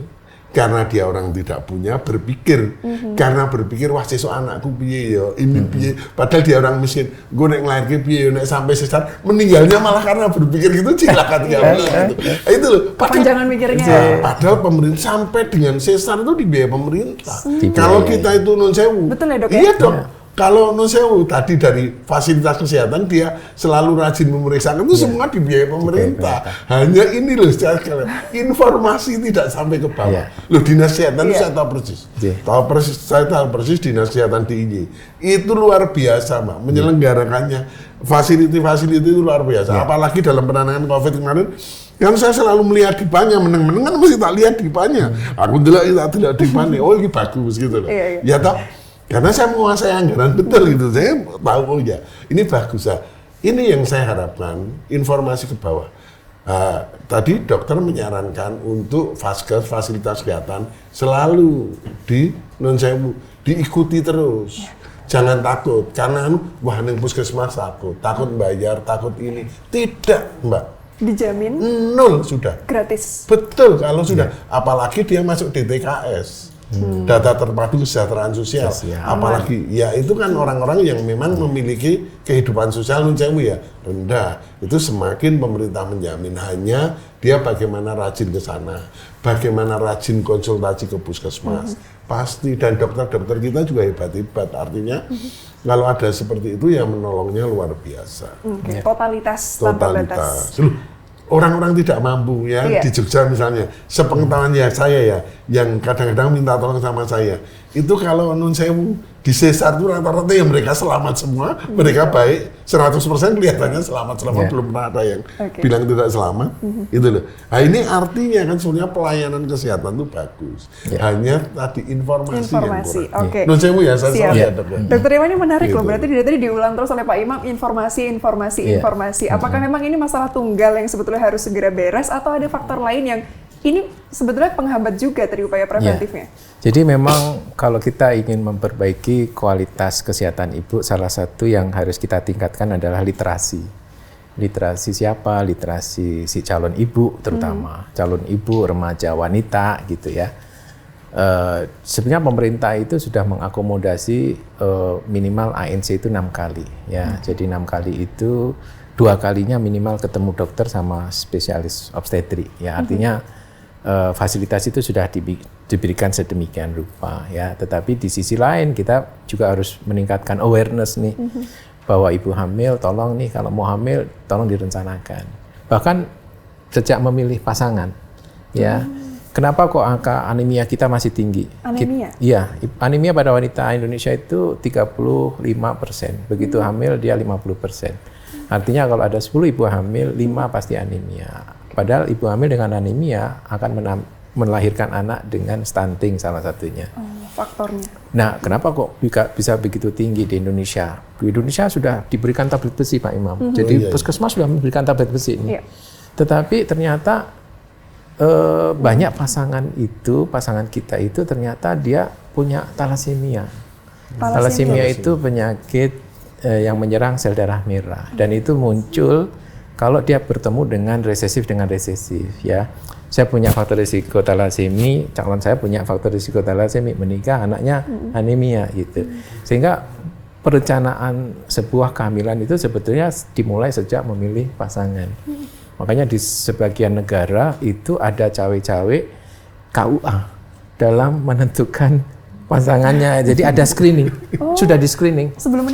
karena dia orang tidak punya, berpikir, karena berpikir wah sesuk anakku piye ya, ini piye, padahal dia orang miskin, gue nek ngelahirke piye nek sampai sesar, meninggalnya malah karena berpikir gitu cilaka 13 itu loh. Padahal jangan mikirnya. Padahal pemerintah sampai dengan sesar itu dibiayai pemerintah. Kalau kita itu Nun Sewu. Betul ya dok? Iya dok. Kalau Nun Sewu tadi dari fasilitas kesehatan dia selalu rajin memeriksakan itu semua dibiayai pemerintah. Hanya ini loh informasi tidak sampai ke bawah. Loh dinas kesehatan itu saya tahu persis. Saya tahu persis dinas kesehatan DIY. Itu luar biasa, Mbak. Menyelenggarakannya fasiliti itu luar biasa. Apalagi dalam penanganan COVID kemarin. Kan saya selalu melihat dipanya, meneng-meneng kan mesti tak lihat dipanya. Aku tidak dipanya. Oh ini bagus gitu loh. Ya toh. Karena saya menguasai anggaran betul gitu, saya tahu ya ini bagus ya. Ini yang saya harapkan informasi ke bawah. Tadi dokter menyarankan untuk vaskes fasilitas kesehatan selalu di Nun Sewu diikuti terus. Jangan takut karena wah neng puskesmas takut bayar, takut ini. Tidak, Mbak. Dijamin? Nol sudah. Gratis. Betul kalau sudah. Apalagi dia masuk DTKS. Data terpadu kesejahteraan sosial. Apalagi ya itu kan orang-orang yang memang memiliki kehidupan sosial Nun Sewu ya rendah. Itu semakin pemerintah menjamin, hanya dia bagaimana rajin ke sana, bagaimana rajin konsultasi ke puskesmas. Pasti, dan dokter-dokter kita juga hebat-hebat. Artinya kalau ada seperti itu ya menolongnya luar biasa. Totalitas tanpa batas. orang-orang tidak mampu ya di Jogja misalnya, sepengetahuan saya ya, yang kadang-kadang minta tolong sama saya, itu kalau nun sewu di sesar itu rata-rata yang mereka selamat semua, mereka baik 100% kelihatannya selamat, belum pernah ada yang bilang tidak selamat, itu loh. Nah ini artinya kan sebenarnya pelayanan kesehatan itu bagus, hanya tadi informasi yang kurang. Nun sewu ya, saya salah Dok. Dokter Iwan ini menarik loh, berarti dari tadi diulang terus oleh Pak Imam, informasi. Apakah memang ini masalah tunggal yang sebetulnya harus segera beres atau ada faktor lain yang ini sebetulnya penghambat juga dari upaya preventifnya? Jadi memang kalau kita ingin memperbaiki kualitas kesehatan ibu, salah satu yang harus kita tingkatkan adalah literasi. Literasi siapa? Literasi si calon ibu terutama, calon ibu, remaja, wanita gitu ya. Sebenarnya pemerintah itu sudah mengakomodasi minimal ANC itu 6 kali ya. Jadi 6 kali itu 2 kalinya minimal ketemu dokter sama spesialis obstetri ya. Artinya fasilitas itu sudah diberikan sedemikian rupa ya. Tetapi di sisi lain kita juga harus meningkatkan awareness nih bahwa ibu hamil tolong nih kalau mau hamil tolong direncanakan. Bahkan sejak memilih pasangan ya. Kenapa kok angka anemia kita masih tinggi? Anemia? Iya, anemia pada wanita Indonesia itu 35%. Begitu hamil dia 50%. Artinya kalau ada 10 ibu hamil, 5 pasti anemia. Padahal ibu hamil dengan anemia akan melahirkan anak dengan stunting salah satunya. Faktornya. Nah, kenapa kok bisa begitu tinggi di Indonesia? Di Indonesia sudah diberikan tablet besi, Pak Imam. Jadi puskesmas sudah memberikan tablet besi ini. Tetapi ternyata banyak pasangan kita itu ternyata dia punya thalassemia. Thalassemia itu penyakit yang menyerang sel darah merah dan itu muncul kalau dia bertemu dengan resesif ya. Saya punya faktor risiko thalassemia, calon saya punya faktor risiko thalassemia, menikah anaknya anemia gitu. Sehingga perencanaan sebuah kehamilan itu sebetulnya dimulai sejak memilih pasangan. Makanya di sebagian negara itu ada cawe-cawe KUA dalam menentukan pasangannya. Jadi ada screening, sudah di screening. Sebelum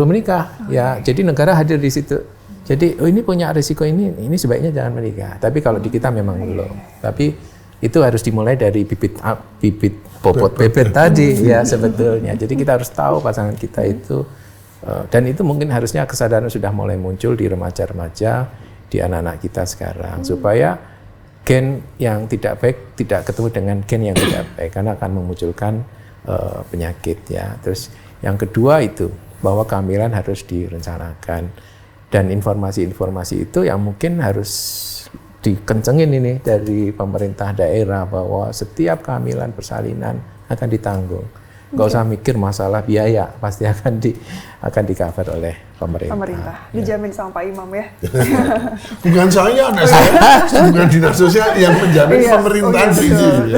menikah, ya. Jadi negara hadir di situ. Jadi ini punya risiko ini sebaiknya jangan menikah. Tapi kalau di kita memang belum. Tapi itu harus dimulai dari bibit bobot bebet tadi ya sebetulnya. Jadi kita harus tahu pasangan kita itu dan itu mungkin harusnya kesadaran sudah mulai muncul di remaja-remaja, di anak-anak kita sekarang supaya gen yang tidak baik tidak ketemu dengan gen yang tidak baik karena akan memunculkan penyakit ya. Terus yang kedua itu bahwa kehamilan harus direncanakan dan informasi-informasi itu yang mungkin harus dikencengin ini dari pemerintah daerah bahwa setiap kehamilan persalinan akan ditanggung. Nggak usah mikir masalah biaya, pasti akan di-cover oleh pemerintah. Dijamin sama Pak Imam ya. Bukan saya, bukan dinas sosial yang menjamin pemerintah sini.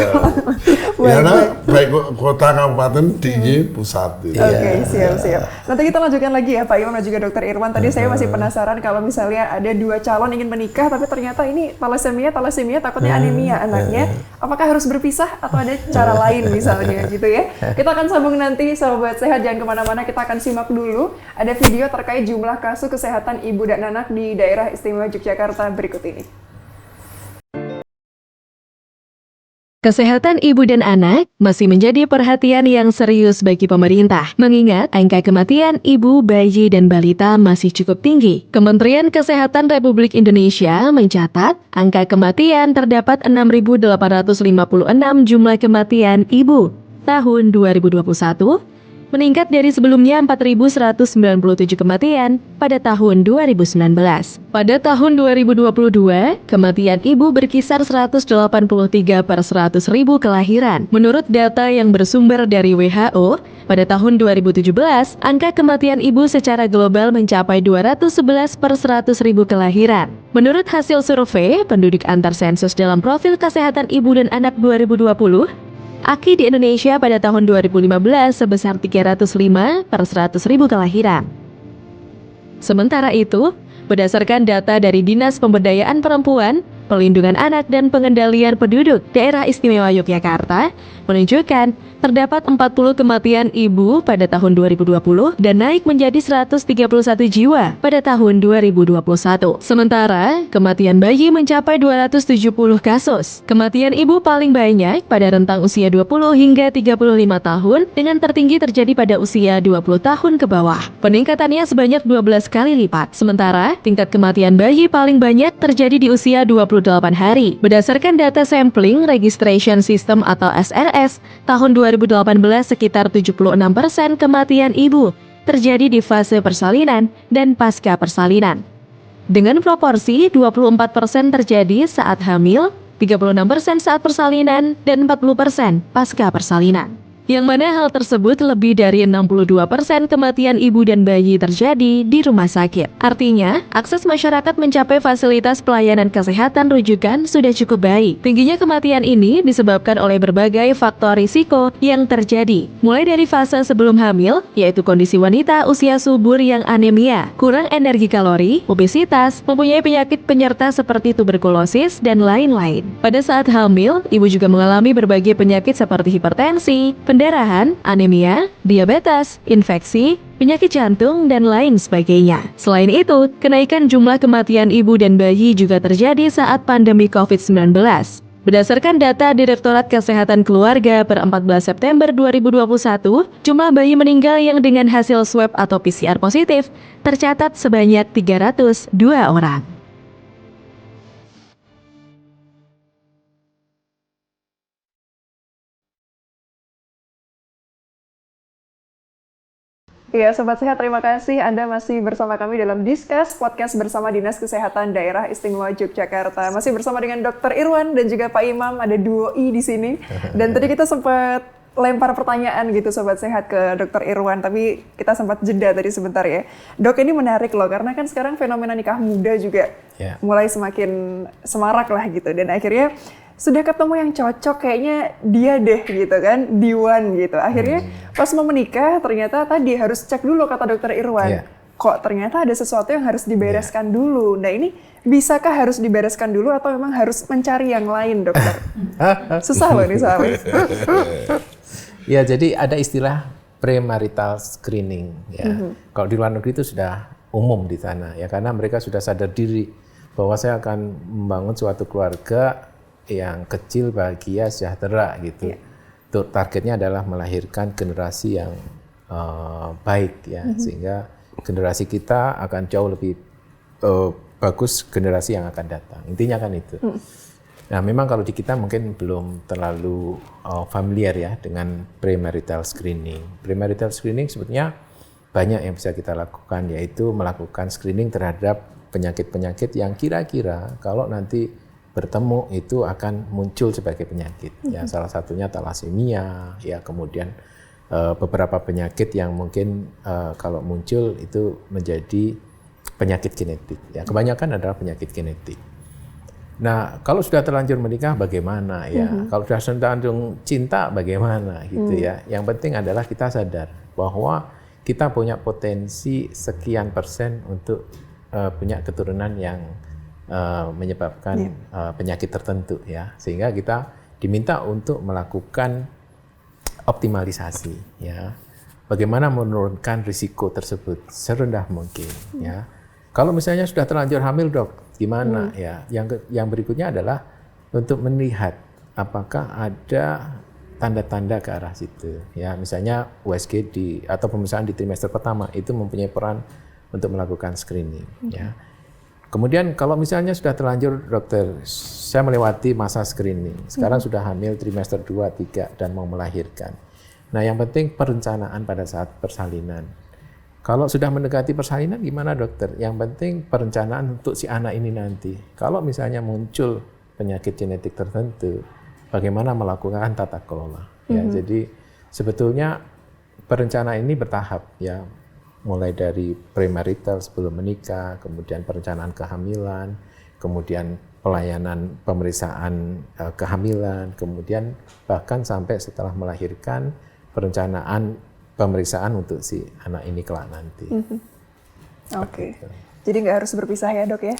Karena baik kota, kabupaten, DIY, pusat. Siap. Nanti kita lanjutkan lagi ya Pak Imam dan juga Dokter Irwan. Tadi saya masih penasaran kalau misalnya ada 2 calon ingin menikah, tapi ternyata ini thalassemia takutnya anemia anaknya. Apakah harus berpisah atau ada cara lain misalnya gitu ya? Kita akan sambung nanti, Sobat Sehat, jangan kemana-mana, kita akan simak dulu. Ada video terkait jumlah kasus kesehatan ibu dan anak di daerah istimewa Yogyakarta berikut ini. Kesehatan ibu dan anak masih menjadi perhatian yang serius bagi pemerintah, mengingat angka kematian ibu, bayi, dan balita masih cukup tinggi. Kementerian Kesehatan Republik Indonesia mencatat angka kematian terdapat 6.856 jumlah kematian ibu tahun 2021, meningkat dari sebelumnya 4.197 kematian pada tahun 2019. Pada tahun 2022, kematian ibu berkisar 183 per 100.000 kelahiran. Menurut data yang bersumber dari WHO, pada tahun 2017, angka kematian ibu secara global mencapai 211 per 100.000 kelahiran. Menurut hasil survei penduduk antar sensus dalam profil kesehatan ibu dan anak 2020, AKI di Indonesia pada tahun 2015 sebesar 305 per 100.000 kelahiran. Sementara itu, berdasarkan data dari Dinas Pemberdayaan Perempuan, Pelindungan Anak dan Pengendalian Penduduk Daerah Istimewa Yogyakarta, menunjukkan terdapat 40 kematian ibu pada tahun 2020 dan naik menjadi 131 jiwa pada tahun 2021. Sementara, kematian bayi mencapai 270 kasus. Kematian ibu paling banyak pada rentang usia 20 hingga 35 tahun dengan tertinggi terjadi pada usia 20 tahun ke bawah. Peningkatannya sebanyak 12 kali lipat. Sementara, tingkat kematian bayi paling banyak terjadi di usia 28 hari. Berdasarkan data Sampling Registration System atau SRS, tahun 2018 sekitar 76% kematian ibu terjadi di fase persalinan dan pasca persalinan. Dengan proporsi 24% terjadi saat hamil, 36% saat persalinan, dan 40% pasca persalinan. Yang mana hal tersebut lebih dari 62% kematian ibu dan bayi terjadi di rumah sakit. Artinya, akses masyarakat mencapai fasilitas pelayanan kesehatan rujukan sudah cukup baik. Tingginya kematian ini disebabkan oleh berbagai faktor risiko yang terjadi. Mulai dari fase sebelum hamil, yaitu kondisi wanita usia subur yang anemia, kurang energi kalori, obesitas, mempunyai penyakit penyerta seperti tuberkulosis, dan lain-lain. Pada saat hamil, ibu juga mengalami berbagai penyakit seperti hipertensi, pendarahan, anemia, diabetes, infeksi, penyakit jantung, dan lain sebagainya. Selain itu, kenaikan jumlah kematian ibu dan bayi juga terjadi saat pandemi COVID-19. Berdasarkan data Direktorat Kesehatan Keluarga per 14 September 2021, jumlah bayi meninggal yang dengan hasil swab atau PCR positif tercatat sebanyak 302 orang. Iya, Sobat Sehat, terima kasih Anda masih bersama kami dalam Discuss, podcast bersama Dinas Kesehatan Daerah Istimewa Yogyakarta. Masih bersama dengan Dr. Irwan dan juga Pak Imam, ada duo I di sini. Dan tadi kita sempat lempar pertanyaan gitu Sobat Sehat ke Dr. Irwan, tapi kita sempat jeda tadi sebentar ya. Dok, ini menarik loh, karena kan sekarang fenomena nikah muda juga mulai semakin semarak lah gitu. Dan akhirnya sudah ketemu yang cocok, kayaknya dia deh gitu kan, D1 gitu. Akhirnya pas mau menikah ternyata tadi harus cek dulu kata Dr. Irwan. Kok ternyata ada sesuatu yang harus dibereskan dulu. Nah ini bisakah harus dibereskan dulu atau memang harus mencari yang lain, dokter? Susah loh ini soalnya. Ya, jadi ada istilah premarital screening ya. Kalau di luar negeri itu sudah umum di sana ya, karena mereka sudah sadar diri bahwa saya akan membangun suatu keluarga yang kecil, bahagia, sejahtera gitu. Tuh, targetnya adalah melahirkan generasi yang baik ya, sehingga generasi kita akan jauh lebih bagus generasi yang akan datang. Intinya kan itu. Nah, memang kalau di kita mungkin belum terlalu familiar ya dengan premarital screening. Premarital screening sebetulnya banyak yang bisa kita lakukan, yaitu melakukan screening terhadap penyakit-penyakit yang kira-kira kalau nanti bertemu itu akan muncul sebagai penyakit. Ya, salah satunya thalassemia, ya, kemudian beberapa penyakit yang mungkin kalau muncul itu menjadi penyakit genetik. Ya, kebanyakan adalah penyakit genetik. Nah, kalau sudah terlanjur menikah bagaimana ya? Kalau sudah terlanjur cinta bagaimana gitu ya? Yang penting adalah kita sadar bahwa kita punya potensi sekian persen untuk punya keturunan yang menyebabkan penyakit tertentu ya, sehingga kita diminta untuk melakukan optimalisasi ya, bagaimana menurunkan risiko tersebut serendah mungkin ya. Kalau misalnya sudah terlanjur hamil, dok, gimana ya? Yang berikutnya adalah untuk melihat apakah ada tanda-tanda ke arah situ ya, misalnya USG atau pemeriksaan di trimester pertama itu mempunyai peran untuk melakukan screening ya. Kemudian kalau misalnya sudah terlanjur, dokter, saya melewati masa screening, sekarang sudah hamil trimester 2, 3 dan mau melahirkan. Nah, yang penting perencanaan pada saat persalinan. Kalau sudah mendekati persalinan gimana, dokter? Yang penting perencanaan untuk si anak ini nanti. Kalau misalnya muncul penyakit genetik tertentu, bagaimana melakukan tata kelola. Ya, jadi sebetulnya perencanaan ini bertahap ya. Mulai dari premarital sebelum menikah, kemudian perencanaan kehamilan, kemudian pelayanan pemeriksaan kehamilan, kemudian bahkan sampai setelah melahirkan perencanaan pemeriksaan untuk si anak ini kelak nanti. Oke. Jadi nggak harus berpisah ya, dok ya?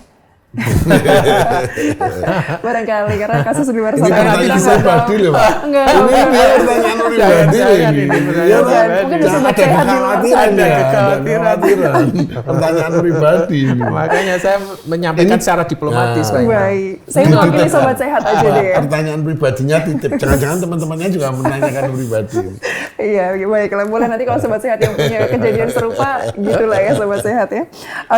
Barangkali karena kasus di luar Ini sana pertanyaan pribadi loh, Pak. Enggak. Ini dia pertanyaan pribadi loh ini. Iya, mungkin bisa Ada baca hati luar kekhawatiran sana. ya, ada kekhawatiran. Pertanyaan pribadi. Makanya saya menyampaikan secara diplomatis, Pak Imam. Baik, saya mewakili sobat sehat aja deh ya. Pertanyaan pribadinya titip. Jangan-jangan teman-temannya juga menanyakan pribadi. Iya, baiklah. Boleh nanti kalau sobat sehat yang punya kejadian serupa, gitulah ya sobat sehat ya.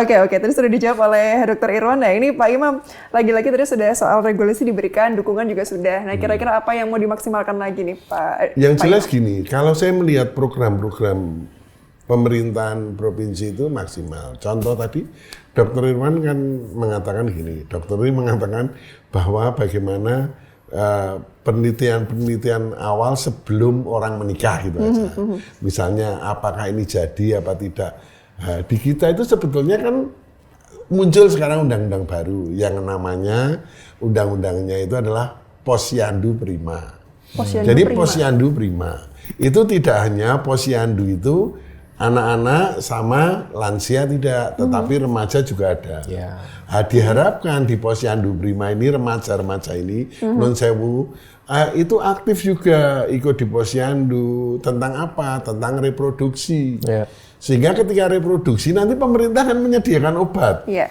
Oke. Tadi sudah dijawab oleh Dr. Irwan. Nah ini Pak Imam, lagi-lagi tadi sudah soal regulasi diberikan, dukungan juga sudah. Nah kira-kira apa yang mau dimaksimalkan lagi nih Pak? Yang jelas Imam? gini, kalau saya melihat program-program pemerintahan provinsi itu maksimal. Contoh tadi, Dr. Irwan kan mengatakan gini, Dr. Irwan mengatakan bahwa bagaimana penelitian awal sebelum orang menikah gitu aja. Misalnya apakah ini jadi apa tidak. Di kita itu sebetulnya kan muncul sekarang undang-undang baru yang namanya undang-undangnya itu adalah Posyandu Prima. Posyandu Prima itu tidak hanya posyandu itu anak-anak sama lansia tidak, tetapi remaja juga ada. Ya. Diharapkan di Posyandu Prima ini remaja-remaja ini non sewu itu aktif juga ikut di posyandu tentang apa? Tentang reproduksi. Ya. Sehingga ketika reproduksi nanti pemerintah akan menyediakan obat. Iya.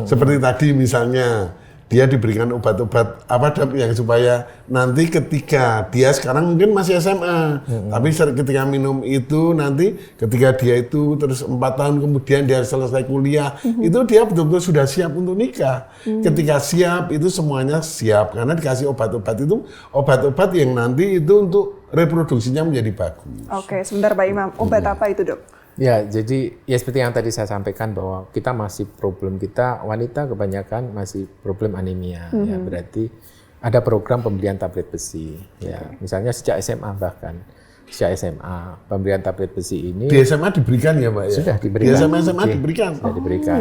Seperti tadi misalnya dia diberikan obat-obat apa yang supaya nanti ketika dia sekarang mungkin masih SMA, tapi ketika minum itu nanti ketika dia itu terus 4 tahun kemudian dia selesai kuliah, itu dia betul-betul sudah siap untuk nikah. Ketika siap itu semuanya siap karena dikasih obat-obat itu obat-obat yang nanti itu untuk reproduksinya menjadi bagus. Oke, sebentar Pak Imam. Obat apa itu dok? Ya, jadi ya seperti yang tadi saya sampaikan bahwa kita masih problem kita wanita kebanyakan masih problem anemia. Ya, berarti ada program pembelian tablet besi. Ya, misalnya sejak SMA bahkan sejak SMA pembelian tablet besi ini Di SMA diberikan ya Pak ya? Sudah diberikan. Di SMA diberikan. Sudah diberikan.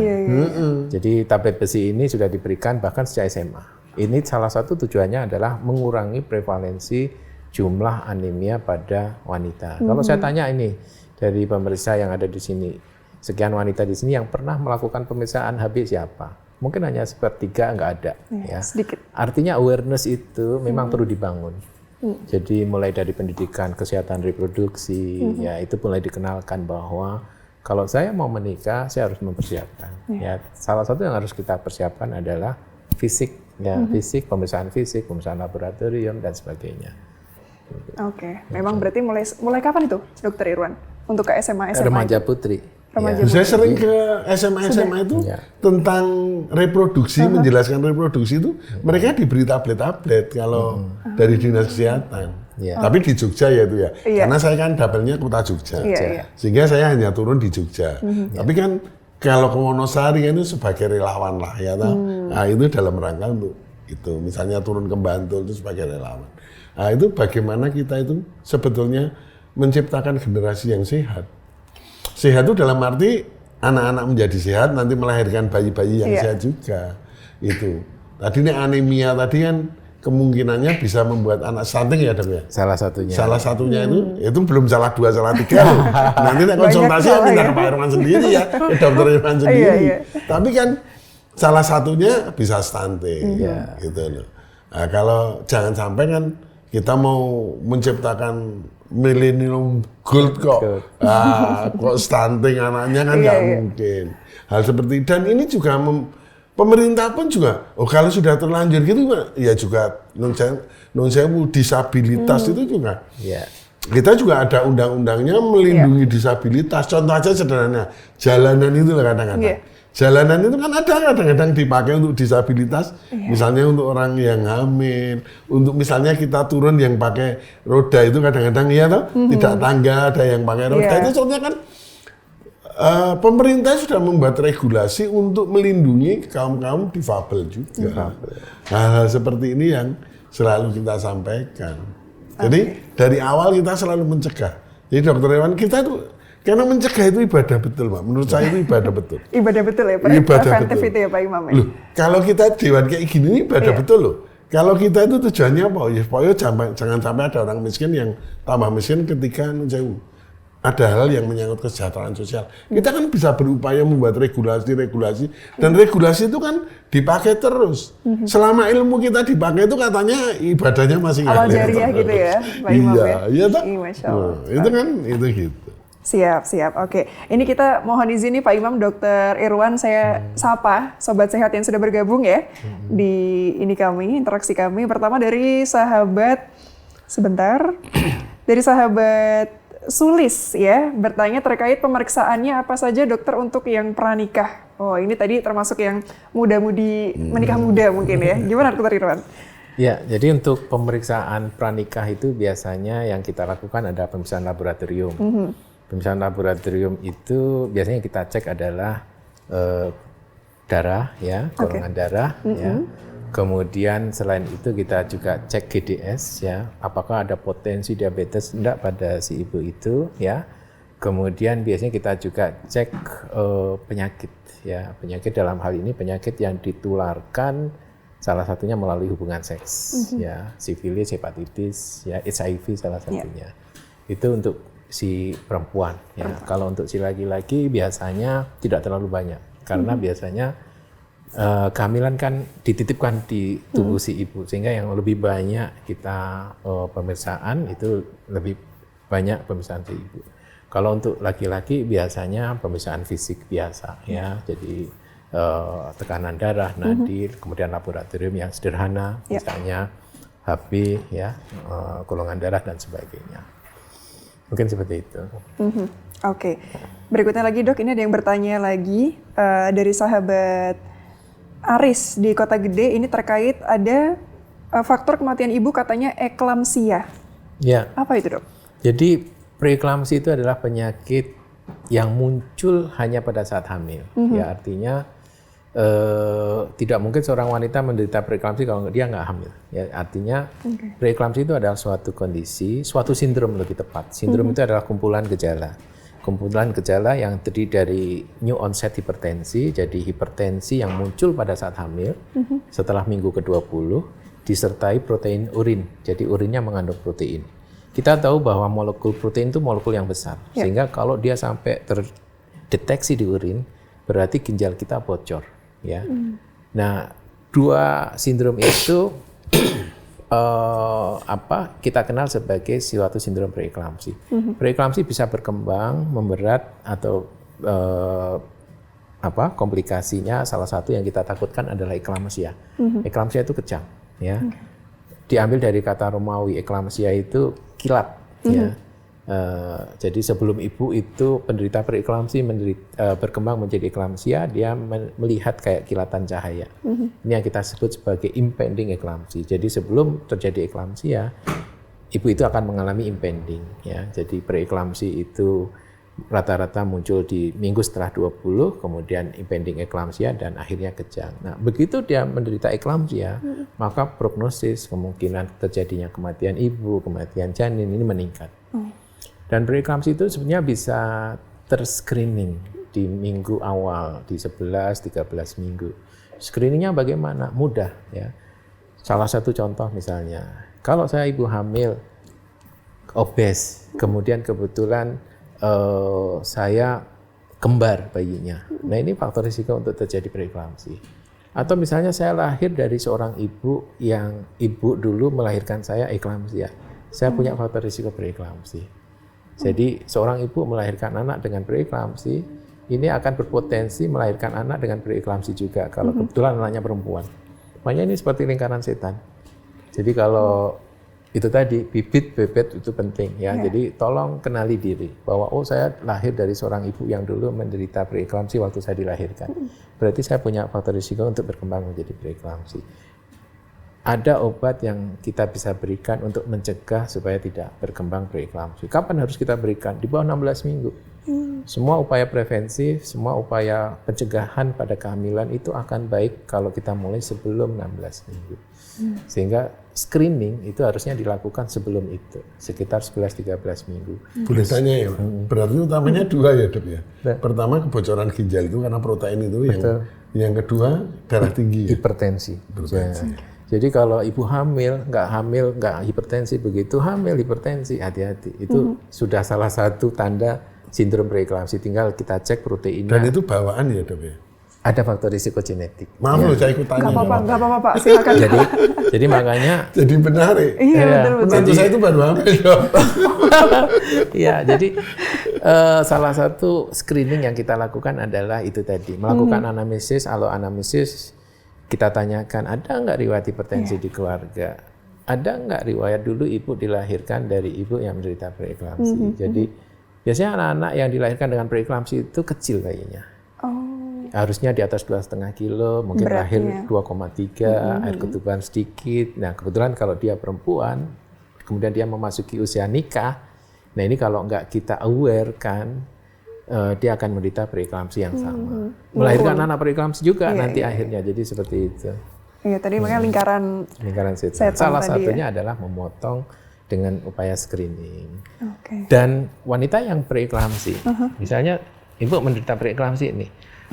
Jadi tablet besi ini sudah diberikan bahkan sejak SMA. Ini salah satu tujuannya adalah mengurangi prevalensi jumlah anemia pada wanita. Kalau saya tanya ini dari pemeriksa yang ada di sini, sekian wanita di sini yang pernah melakukan pemeriksaan HB siapa? Mungkin hanya sepertiga nggak ada. Ya. Sedikit. Artinya awareness itu memang perlu dibangun. Jadi mulai dari pendidikan kesehatan reproduksi, ya itu mulai dikenalkan bahwa kalau saya mau menikah, saya harus mempersiapkan. Ya, salah satu yang harus kita persiapkan adalah fisik, ya fisik, pemeriksaan laboratorium dan sebagainya. Oke, memang berarti mulai kapan itu, Dokter Irwan? Untuk ke SMA Remaja putri. Remaja Saya sering ke SMA itu tentang reproduksi, menjelaskan reproduksi itu mereka diberi tablet-tablet kalau dari dinas kesehatan. Tapi di Jogja ya itu ya, karena saya kan dapelnya kota Jogja, sehingga saya hanya turun di Jogja. Tapi kan kalau ke Wonosari itu sebagai relawan lah ya, nah itu dalam rangka untuk itu, misalnya turun ke Bantul itu sebagai relawan. Nah itu bagaimana kita itu sebetulnya menciptakan generasi yang sehat. Sehat itu dalam arti anak-anak menjadi sehat, nanti melahirkan bayi-bayi yang sehat juga. Itu. Tadi ini anemia tadi kan kemungkinannya bisa membuat anak stunting ya dok ya? Salah satunya. Salah satunya itu belum salah 2, salah 3 loh. Nanti konsultasi minta ke Pak Irwan sendiri ya, ke Dokter Irwan sendiri. Tapi kan salah satunya bisa stunting, gitu loh. Nah, kalau jangan sampai kan kita mau menciptakan millennium gold kok, kok stunting anaknya kan nggak mungkin. Hal seperti dan ini juga pemerintah pun juga, kalau sudah terlanjur gitu, ya juga non sewu disabilitas itu juga. Kita juga ada undang-undangnya melindungi disabilitas. Contoh aja sederhana, jalanan itu kadang-kadang. Jalanan itu kan ada kadang-kadang dipakai untuk disabilitas, misalnya untuk orang yang hamil, untuk misalnya kita turun yang pakai roda itu kadang-kadang tidak tangga, ada yang pakai roda itu contohnya kan pemerintah sudah membuat regulasi untuk melindungi kaum-kaum difabel juga. Hal seperti ini yang selalu kita sampaikan. Jadi dari awal kita selalu mencegah. Jadi Dokter Irwan kita itu karena mencegah itu ibadah betul, Pak. Menurut saya itu ibadah betul. Ibadah betul ya, Pak. Preventif itu ya, Pak Imam. Loh, kalau kita dewan kayak gini ini ibadah betul loh. Kalau kita itu tujuannya apa? Ya supaya jangan sampai ada orang miskin yang tambah miskin ketika ada hal yang menyangkut kesejahteraan sosial. Kita kan bisa berupaya membuat regulasi, dan regulasi itu kan dipakai terus. Selama ilmu kita dipakai itu katanya ibadahnya masih Amal jariah gitu ya, Pak Imam ya? Iya, toh? Masya Allah. Itu kan, itu gitu. Siap. Oke. Ini kita mohon izin nih Pak Imam, Dr. Irwan, saya sapa Sobat Sehat yang sudah bergabung ya di interaksi kami. Pertama dari sahabat Sulis ya, bertanya terkait pemeriksaannya apa saja dokter untuk yang pranikah. Oh, ini tadi termasuk yang muda-mudi, menikah muda mungkin ya. Gimana Dokter Irwan? Ya, jadi untuk pemeriksaan pranikah itu biasanya yang kita lakukan ada pemeriksaan laboratorium. Pemeriksaan laboratorium itu biasanya kita cek adalah darah ya, golongan darah ya. Kemudian selain itu kita juga cek GDS ya, apakah ada potensi diabetes enggak pada si ibu itu ya. Kemudian biasanya kita juga cek penyakit ya, penyakit dalam hal ini penyakit yang ditularkan salah satunya melalui hubungan seks ya, sifilis, hepatitis ya, HIV salah satunya. Itu untuk si perempuan ya. Kalau untuk si laki-laki biasanya tidak terlalu banyak karena biasanya kehamilan kan dititipkan di tubuh si ibu, sehingga yang lebih banyak kita pemeriksaan itu lebih banyak pemeriksaan si ibu. Kalau untuk laki-laki biasanya pemeriksaan fisik biasa ya, jadi tekanan darah, nadi, kemudian laboratorium yang sederhana, misalnya HB ya, golongan darah dan sebagainya. Mungkin seperti itu. Oke. Berikutnya lagi Dok, ini ada yang bertanya lagi dari sahabat Aris di Kota Gede, ini terkait ada faktor kematian ibu katanya eklamsia. Ya. Apa itu Dok? Jadi preeklamsi itu adalah penyakit yang muncul hanya pada saat hamil. Ya, artinya tidak mungkin seorang wanita menderita preeklamsi kalau dia nggak hamil. Ya, artinya preeklamsi itu adalah suatu kondisi, suatu sindrom lebih tepat. Sindrom itu adalah kumpulan gejala. Kumpulan gejala yang terdiri dari new onset hipertensi, jadi hipertensi yang muncul pada saat hamil setelah minggu ke-20, disertai protein urin, jadi urinnya mengandung protein. Kita tahu bahwa molekul protein itu molekul yang besar, sehingga kalau dia sampai terdeteksi di urin, berarti ginjal kita bocor. Ya. Nah, dua sindrom itu kita kenal sebagai suatu sindrom preeklamsi. Preeklamsi bisa berkembang, memberat atau komplikasinya salah satu yang kita takutkan adalah eklamsia. Eklamsia itu kejang, ya. Diambil dari kata Romawi, eklamsia itu kilat, ya. Jadi sebelum ibu itu penderita preeklamsi berkembang menjadi eklamsia, dia melihat kayak kilatan cahaya. Ini yang kita sebut sebagai impending eklamsi. Jadi sebelum terjadi eklamsia, ibu itu akan mengalami impending. Ya. Jadi preeklamsi itu rata-rata muncul di minggu setelah 20, kemudian impending eklamsia dan akhirnya kejang. Nah, begitu dia menderita eklamsia, maka prognosis kemungkinan terjadinya kematian ibu, kematian janin ini meningkat. Dan preeklamsi itu sebenarnya bisa terscreening di minggu awal, di 11-13 minggu. Screeningnya bagaimana? Mudah ya. Salah satu contoh misalnya, kalau saya ibu hamil, obes, kemudian kebetulan saya kembar bayinya. Nah ini faktor risiko untuk terjadi preeklamsi. Atau misalnya saya lahir dari seorang ibu yang ibu dulu melahirkan saya eklamsia. Saya punya faktor risiko preeklamsi. Jadi seorang ibu melahirkan anak dengan preeklamsi, ini akan berpotensi melahirkan anak dengan preeklamsi juga kalau kebetulan anaknya perempuan. Makanya ini seperti lingkaran setan. Jadi kalau itu tadi bibit bebet itu penting ya. Jadi tolong kenali diri bahwa saya lahir dari seorang ibu yang dulu menderita preeklamsi waktu saya dilahirkan. Berarti saya punya faktor risiko untuk berkembang menjadi preeklamsi. Ada obat yang kita bisa berikan untuk mencegah supaya tidak berkembang preeklamsi. Kapan harus kita berikan? Di bawah 16 minggu. Semua upaya preventif, semua upaya pencegahan pada kehamilan itu akan baik kalau kita mulai sebelum 16 minggu. Sehingga screening itu harusnya dilakukan sebelum itu, sekitar 11-13 minggu. Boleh tanya ya, berarti utamanya dua ya Dok ya? Pertama kebocoran ginjal itu karena protein itu, yang kedua darah tinggi. Hipertensi. Jadi kalau ibu hamil, nggak hipertensi, begitu hamil hipertensi, hati-hati. Itu sudah salah satu tanda sindrom preeklamsi. Tinggal kita cek proteinnya. Dan itu bawaan ya dok ya? Ada faktor risiko genetik. Maaf loh, saya ikut tanya. Nggak apa-apa Pak, silakan. Jadi makanya. Jadi menarik. Iya, betul. Menantu saya itu baru hamil dok. Iya, jadi salah satu screening yang kita lakukan adalah itu tadi. Melakukan anamnesis, anamnesis kita tanyakan, ada nggak riwayat hipertensi di keluarga? Ada nggak riwayat dulu ibu dilahirkan dari ibu yang menderita preeklamsi? Jadi biasanya anak-anak yang dilahirkan dengan preeklamsi itu kecil kayaknya. Harusnya di atas 2,5 kilo, mungkin lahir 2,3, air ketuban sedikit. Nah kebetulan kalau dia perempuan, kemudian dia memasuki usia nikah, nah ini kalau nggak kita aware kan, dia akan menderita preeklamsi yang sama. Melahirkan anak preeklamsi juga nanti akhirnya, jadi seperti itu. Iya, tadi makanya lingkaran setan. Salah satunya adalah memotong dengan upaya screening. Dan wanita yang preeklamsi, misalnya ibu menderita preeklamsi ini,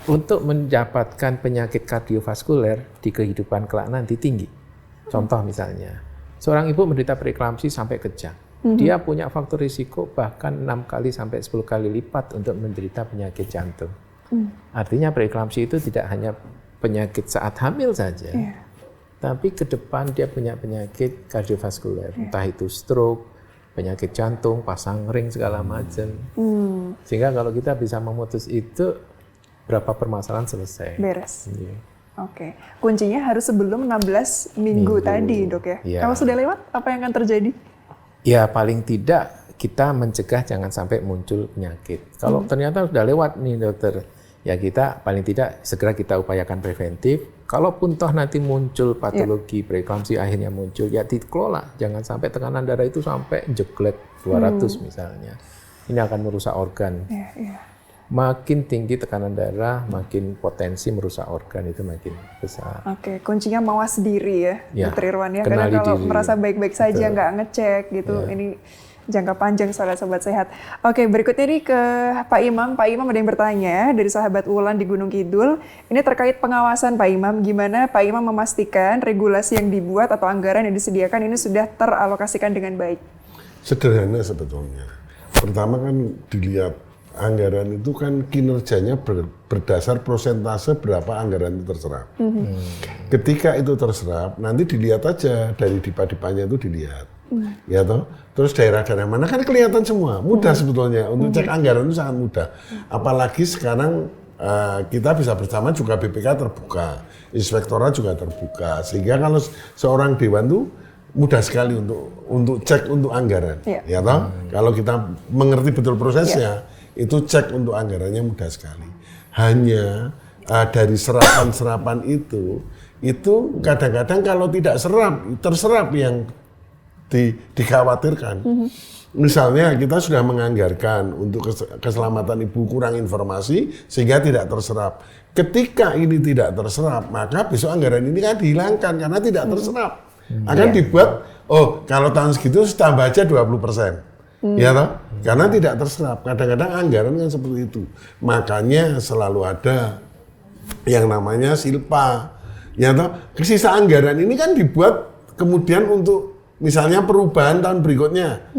untuk mendapatkan penyakit kardiovaskuler di kehidupan kelak nanti tinggi. Contoh misalnya, seorang ibu menderita preeklamsi sampai kejang. Dia punya faktor risiko bahkan 6 kali sampai 10 kali lipat untuk menderita penyakit jantung. Artinya preeklamsi itu tidak hanya penyakit saat hamil saja, tapi ke depan dia punya penyakit kardiovaskuler, entah itu stroke, penyakit jantung, pasang ring segala macam. Sehingga kalau kita bisa memutus itu, berapa permasalahan selesai. Beres. Oke. Kuncinya harus sebelum 16 minggu tadi, dok ya? Kalau sudah lewat, apa yang akan terjadi? Ya paling tidak kita mencegah jangan sampai muncul penyakit. Kalau ternyata sudah lewat nih dokter, ya kita paling tidak segera kita upayakan preventif. Kalaupun toh nanti muncul patologi preeklamsi akhirnya muncul, ya dikelola. Jangan sampai tekanan darah itu sampai jeglek 200 misalnya. Ini akan merusak organ. Makin tinggi tekanan darah, makin potensi merusak organ itu makin besar. Oke, kuncinya mawas diri ya, Dr. Irwan ya. Karena kalau merasa baik-baik saja, nggak ngecek gitu, ini jangka panjang sobat sehat. Oke, berikutnya nih ke Pak Imam. Pak Imam ada yang bertanya dari sahabat Wulan di Gunung Kidul. Ini terkait pengawasan Pak Imam. Gimana Pak Imam memastikan regulasi yang dibuat atau anggaran yang disediakan ini sudah teralokasikan dengan baik? Sederhana sebetulnya. Pertama kan dilihat anggaran itu kan kinerjanya berdasar persentase berapa anggaran itu terserap. Ketika itu terserap, nanti dilihat aja dari dipa-dipanya itu dilihat. Ya toh? Terus daerah-daerah mana kan kelihatan semua. Mudah sebetulnya untuk cek anggaran itu sangat mudah. Apalagi sekarang kita bisa bersama juga BPK terbuka, inspektorat juga terbuka. Sehingga kalau seorang dewan itu mudah sekali untuk cek untuk anggaran. Ya toh? Kalau kita mengerti betul prosesnya, itu cek untuk anggarannya mudah sekali. Hanya dari serapan-serapan itu kadang-kadang kalau tidak terserap yang dikhawatirkan. Misalnya kita sudah menganggarkan untuk keselamatan ibu kurang informasi sehingga tidak terserap. Ketika ini tidak terserap, maka besok anggaran ini kan dihilangkan karena tidak terserap. Akan dibuat, kalau tahun segitu tambah aja 20%. Ya toh? Karena tidak terserap. Kadang-kadang anggaran kan seperti itu. Makanya selalu ada yang namanya silpa. Ya toh? Sisa anggaran ini kan dibuat kemudian untuk misalnya perubahan tahun berikutnya.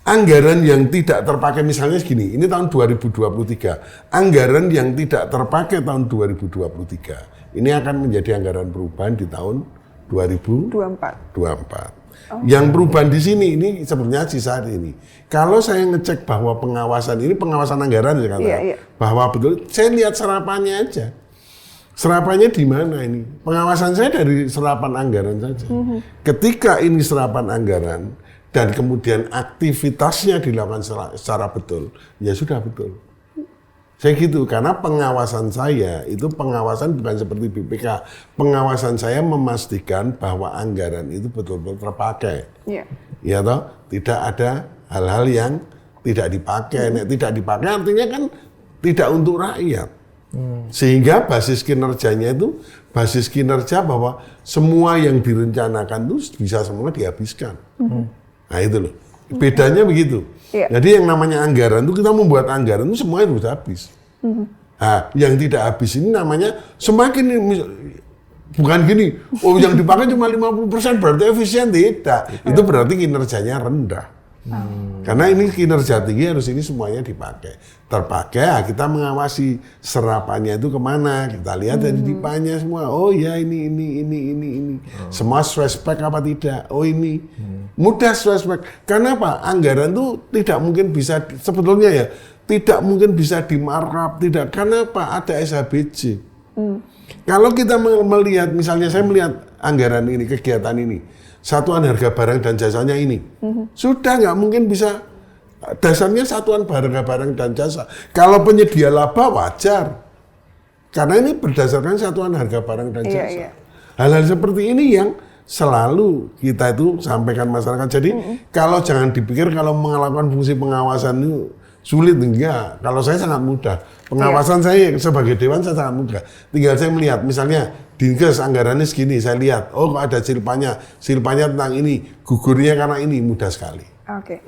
Anggaran yang tidak terpakai misalnya segini, ini tahun 2023. Anggaran yang tidak terpakai tahun 2023. Ini akan menjadi anggaran perubahan di tahun 2024. Yang perubahan di sini ini sebenarnya sisa ini. Kalau saya ngecek bahwa pengawasan ini pengawasan anggaran ya kata, bahwa betul saya lihat serapannya aja. Serapannya di mana ini? Pengawasan saya dari serapan anggaran saja. Ketika ini serapan anggaran dan kemudian aktivitasnya dilakukan secara betul, ya sudah betul. Saya gitu, karena pengawasan saya itu pengawasan bukan seperti BPK. Pengawasan saya memastikan bahwa anggaran itu betul-betul terpakai. Ya toh, tidak ada hal-hal yang tidak dipakai. Tidak dipakai artinya kan tidak untuk rakyat. Sehingga basis kinerjanya itu basis kinerja bahwa semua yang direncanakan itu bisa semua dihabiskan. Nah itu loh. Bedanya begitu. Jadi yang namanya anggaran itu kita membuat anggaran itu semuanya harus habis. Nah, yang tidak habis ini namanya semakin Bukan gini, yang dipakai cuma 50% berarti efisien, tidak. Itu berarti kinerjanya rendah. Karena ini kinerja tinggi harus ini semuanya dipakai. Terpakai, kita mengawasi serapannya itu kemana. Kita lihat dari dipanya semua. Oh ya ini. Semua suspek apa tidak? Oh ini. Mudah suspek. Karena apa? Anggaran itu tidak mungkin bisa, sebetulnya ya, tidak mungkin bisa di markup. Tidak. Karena apa? Ada SHBC. Kalau kita melihat, misalnya saya melihat anggaran ini, kegiatan ini. Satuan harga barang dan jasanya ini. Sudah nggak mungkin bisa, dasarnya satuan harga barang dan jasa. Kalau penyedia laba wajar. Karena ini berdasarkan satuan harga barang dan jasa. Hal-hal seperti ini yang selalu kita itu sampaikan masyarakat. Jadi kalau jangan dipikir kalau melakukan fungsi pengawasan itu sulit, enggak. Kalau saya sangat mudah. Pengawasan saya sebagai dewan saya sangat mudah. Tinggal saya melihat, misalnya Dinkes anggarannya segini, saya lihat, oh kok ada silpanya tentang ini, gugurnya karena ini, mudah sekali.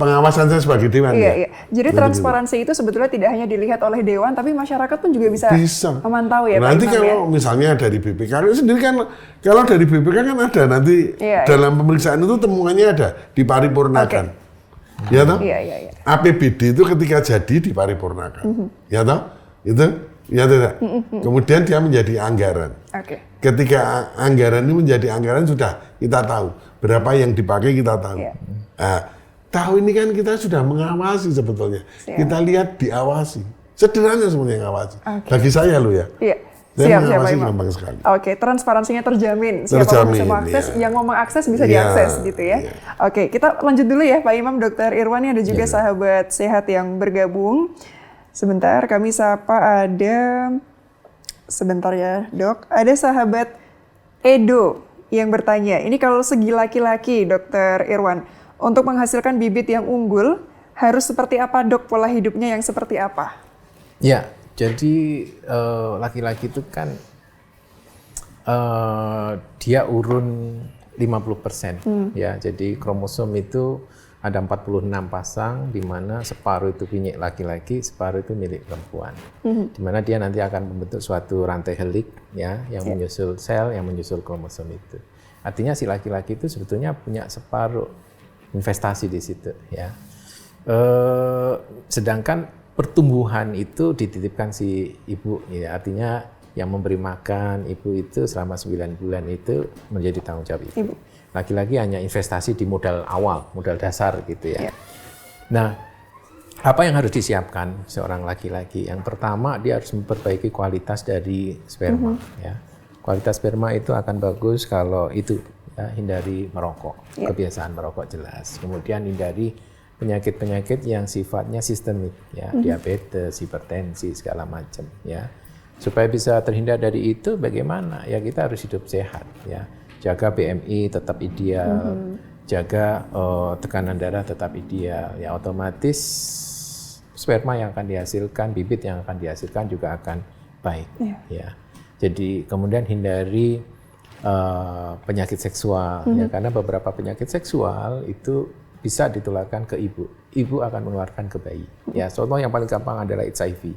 Pengawasan saya sebagai dewan. Iya. Jadi transparansi itu sebetulnya tidak hanya dilihat oleh dewan, tapi masyarakat pun juga bisa memantau ya. Nanti Pak Imam, kalau misalnya dari BPK sendiri kan, kalau dari BPK kan ada nanti dalam pemeriksaan itu temuannya ada diparipurnakan. Ya toh? Iya. APBD itu ketika jadi diparipurnakan. Ya toh? Itu ya tidak. Kemudian dia menjadi anggaran. Ketika anggaran ini menjadi anggaran sudah kita tahu berapa yang dipakai, kita tahu. Tahu ini kan kita sudah mengawasi sebetulnya. Kita lihat diawasi. Sederhana sebenarnya ngawasi. Bagi saya loh ya. Saya mengawasi gampang sekali. Transparansinya terjamin. Siapa bisa mengakses, yang mau mengakses bisa diakses gitu ya. Kita lanjut dulu ya Pak Imam, Dr. Irwan, ada juga sahabat sehat yang bergabung. Sebentar, kami sapa sebentar ya Dok. Ada sahabat Edo yang bertanya, ini kalau segi laki-laki Dr. Irwan, untuk menghasilkan bibit yang unggul, harus seperti apa Dok, pola hidupnya yang seperti apa? Ya, jadi laki-laki itu kan dia urun 50%. Ya, jadi kromosom itu ada 46 pasang, di mana separuh itu punya laki-laki, separuh itu milik perempuan. Di mana dia nanti akan membentuk suatu rantai helik ya, yang menyusul sel, yang menyusul kromosom itu. Artinya si laki-laki itu sebetulnya punya separuh investasi di situ ya. Sedangkan pertumbuhan itu dititipkan si ibu ya, artinya yang memberi makan ibu itu selama 9 bulan itu menjadi tanggung jawab ibu. Laki-laki hanya investasi di modal awal, modal dasar gitu ya. Nah, apa yang harus disiapkan seorang laki-laki? Yang pertama, dia harus memperbaiki kualitas dari sperma. Ya. Kualitas sperma itu akan bagus kalau itu ya, hindari merokok, kebiasaan merokok jelas. Kemudian hindari penyakit-penyakit yang sifatnya sistemik, ya, diabetes, hipertensi, segala macam. Ya. Supaya bisa terhindar dari itu, bagaimana? Ya kita harus hidup sehat, ya. Jaga BMI tetap ideal, jaga tekanan darah tetap ideal, ya otomatis sperma yang akan dihasilkan, bibit yang akan dihasilkan juga akan baik, ya. Jadi kemudian hindari penyakit seksual, ya karena beberapa penyakit seksual itu bisa ditularkan ke ibu, ibu akan menularkan ke bayi. Ya contoh yang paling gampang adalah HIV,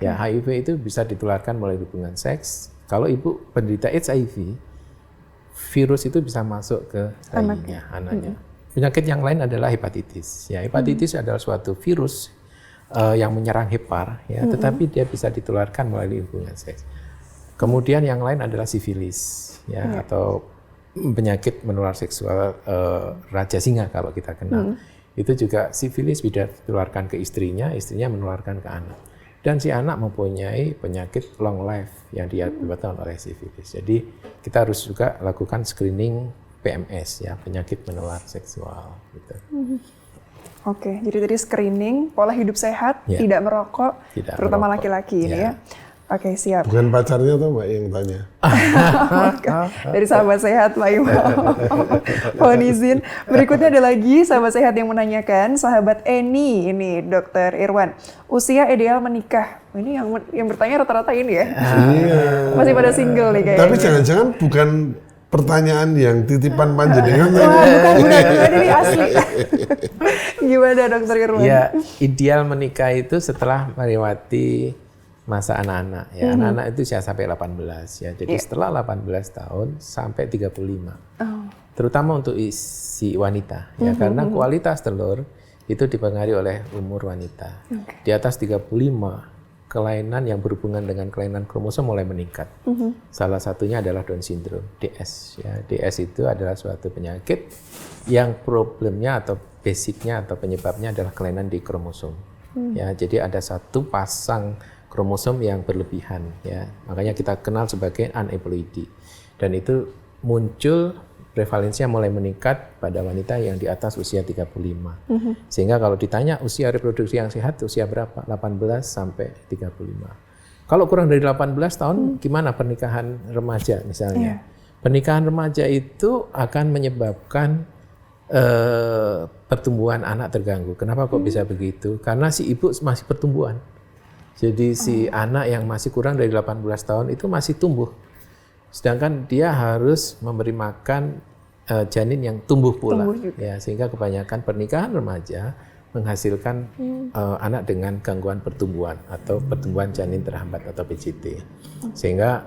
ya HIV itu bisa ditularkan melalui hubungan seks. Kalau ibu penderita HIV, virus itu bisa masuk ke bayinya, anaknya. Penyakit yang lain adalah hepatitis. Ya, hepatitis adalah suatu virus yang menyerang hepar, ya, tetapi dia bisa ditularkan melalui hubungan seks. Kemudian yang lain adalah sifilis, ya, atau penyakit menular seksual raja singa kalau kita kenal. Itu juga sifilis bisa ditularkan ke istrinya, istrinya menularkan ke anak. Dan si anak mempunyai penyakit long life yang diakibatkan oleh sifilis. Jadi kita harus juga lakukan screening PMS, ya, penyakit menular seksual. Gitu. Jadi tadi screening, pola hidup sehat, tidak merokok, terutama laki-laki ini ya. Siap. Bukan pacarnya tuh Mbak yang tanya. Dari sahabat sehat Pak Imam. Mohon izin. Berikutnya ada lagi sahabat sehat yang menanyakan, sahabat Eni ini Dr. Irwan. Usia ideal menikah. Ini yang bertanya rata-rata ini ya. Masih pada single nih kayaknya. Tapi jangan-jangan bukan pertanyaan yang titipan panjenengan. Bukan, ini asli. Gimana Dr. Irwan? Ya, ideal menikah itu setelah melewati masa anak-anak ya. Anak-anak itu usia sampai 18 ya. Jadi setelah 18 tahun sampai 35. Terutama untuk si wanita ya, karena kualitas telur itu dipengaruhi oleh umur wanita. Di atas 35, kelainan yang berhubungan dengan kelainan kromosom mulai meningkat. Salah satunya adalah Down syndrome, DS ya. DS itu adalah suatu penyakit yang problemnya atau basicnya atau penyebabnya adalah kelainan di kromosom. Ya, jadi ada satu pasang kromosom yang berlebihan ya. Makanya kita kenal sebagai aneuploidy. Dan itu muncul prevalensinya mulai meningkat pada wanita yang di atas usia 35. Sehingga kalau ditanya usia reproduksi yang sehat usia berapa? 18 sampai 35. Kalau kurang dari 18 tahun gimana pernikahan remaja misalnya? Pernikahan remaja itu akan menyebabkan pertumbuhan anak terganggu. Kenapa kok bisa begitu? Karena si ibu masih pertumbuhan. Jadi si anak yang masih kurang dari 18 tahun itu masih tumbuh. Sedangkan dia harus memberi makan janin yang tumbuh pula, ya, sehingga kebanyakan pernikahan remaja menghasilkan anak dengan gangguan pertumbuhan atau pertumbuhan janin terhambat atau PJT. Sehingga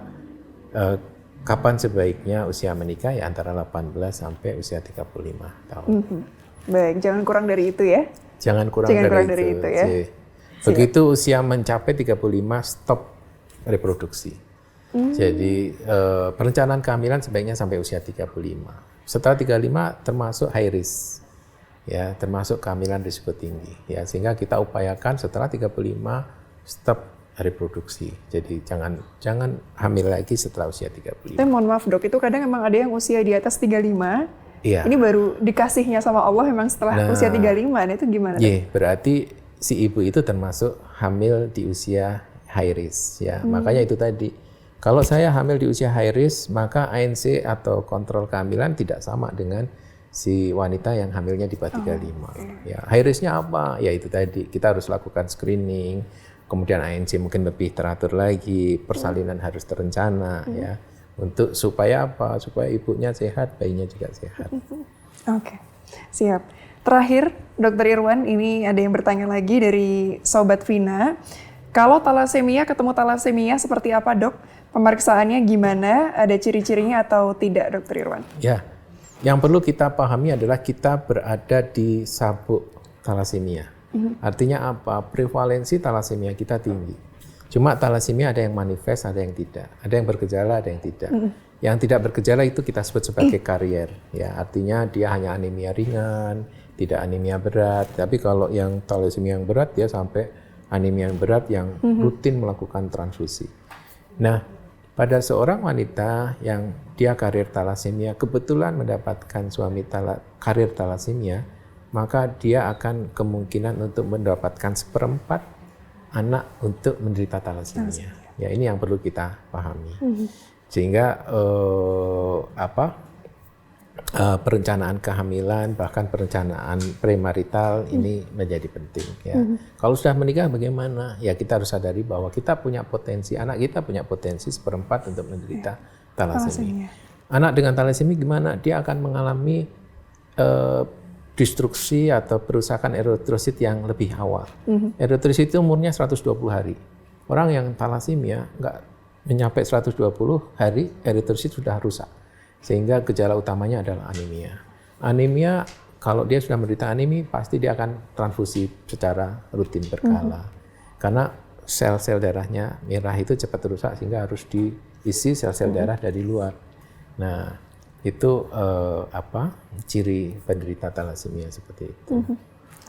kapan sebaiknya usia menikah ya antara 18 sampai usia 35 tahun. Baik, jangan kurang dari itu ya. Jangan kurang dari itu ya. Begitu usia mencapai 35 stop reproduksi. Jadi perencanaan kehamilan sebaiknya sampai usia 35. Setelah 35 termasuk high risk, ya, termasuk kehamilan risiko tinggi, ya, sehingga kita upayakan setelah 35 stop reproduksi. Jadi jangan hamil lagi setelah usia 35. Tapi mohon maaf dok, itu kadang emang ada yang usia di atas 35. Iya. Ini baru dikasihnya sama Allah memang setelah usia 35. Nah, itu gimana? Iya, berarti si ibu itu termasuk hamil di usia high risk, ya. Makanya itu tadi. Kalau saya hamil di usia high risk, maka ANC atau kontrol kehamilan tidak sama dengan si wanita yang hamilnya di bawah 35. Ya, high risk-nya apa? Ya itu tadi, kita harus lakukan screening, kemudian ANC mungkin lebih teratur lagi, persalinan harus terencana, ya. Untuk supaya apa? Supaya ibunya sehat, bayinya juga sehat. Oke, siap. Terakhir, Dr. Irwan, ini ada yang bertanya lagi dari Sobat Vina. Kalau talasemia ketemu talasemia seperti apa dok? Pemeriksaannya gimana? Ada ciri-cirinya atau tidak, Dr. Irwan? Ya, yang perlu kita pahami adalah kita berada di sabuk talasemia. Artinya apa? Prevalensi talasemia kita tinggi. Cuma talasemia ada yang manifest, ada yang tidak. Ada yang bergejala, ada yang tidak. Yang tidak bergejala itu kita sebut sebagai karier. Ya, artinya dia hanya anemia ringan, tidak anemia berat. Tapi kalau yang talasemia yang berat, dia sampai anemia yang berat yang rutin melakukan transfusi. Nah, pada seorang wanita yang dia karier talasemia, kebetulan mendapatkan suami karier talasemia, maka dia akan kemungkinan untuk mendapatkan 1/4 anak untuk menderita talasemia. Ya, ini yang perlu kita pahami. Sehingga perencanaan kehamilan, bahkan perencanaan premarital ini menjadi penting. Ya. Kalau sudah menikah bagaimana? Ya kita harus sadari bahwa kita punya potensi, anak kita punya potensi 1/4 untuk menderita talasemia. Anak dengan talasemia gimana? Dia akan mengalami destruksi atau perusakan eritrosit yang lebih awal. Eritrosit itu umurnya 120 hari. Orang yang talasemia nggak mencapai 120 hari, eritrosit sudah rusak. Sehingga gejala utamanya adalah anemia. Anemia, kalau dia sudah menderita anemia, pasti dia akan transfusi secara rutin berkala. Karena sel-sel darahnya merah itu cepat rusak, sehingga harus diisi sel-sel darah dari luar. Nah, itu ciri penderita talasemia seperti itu.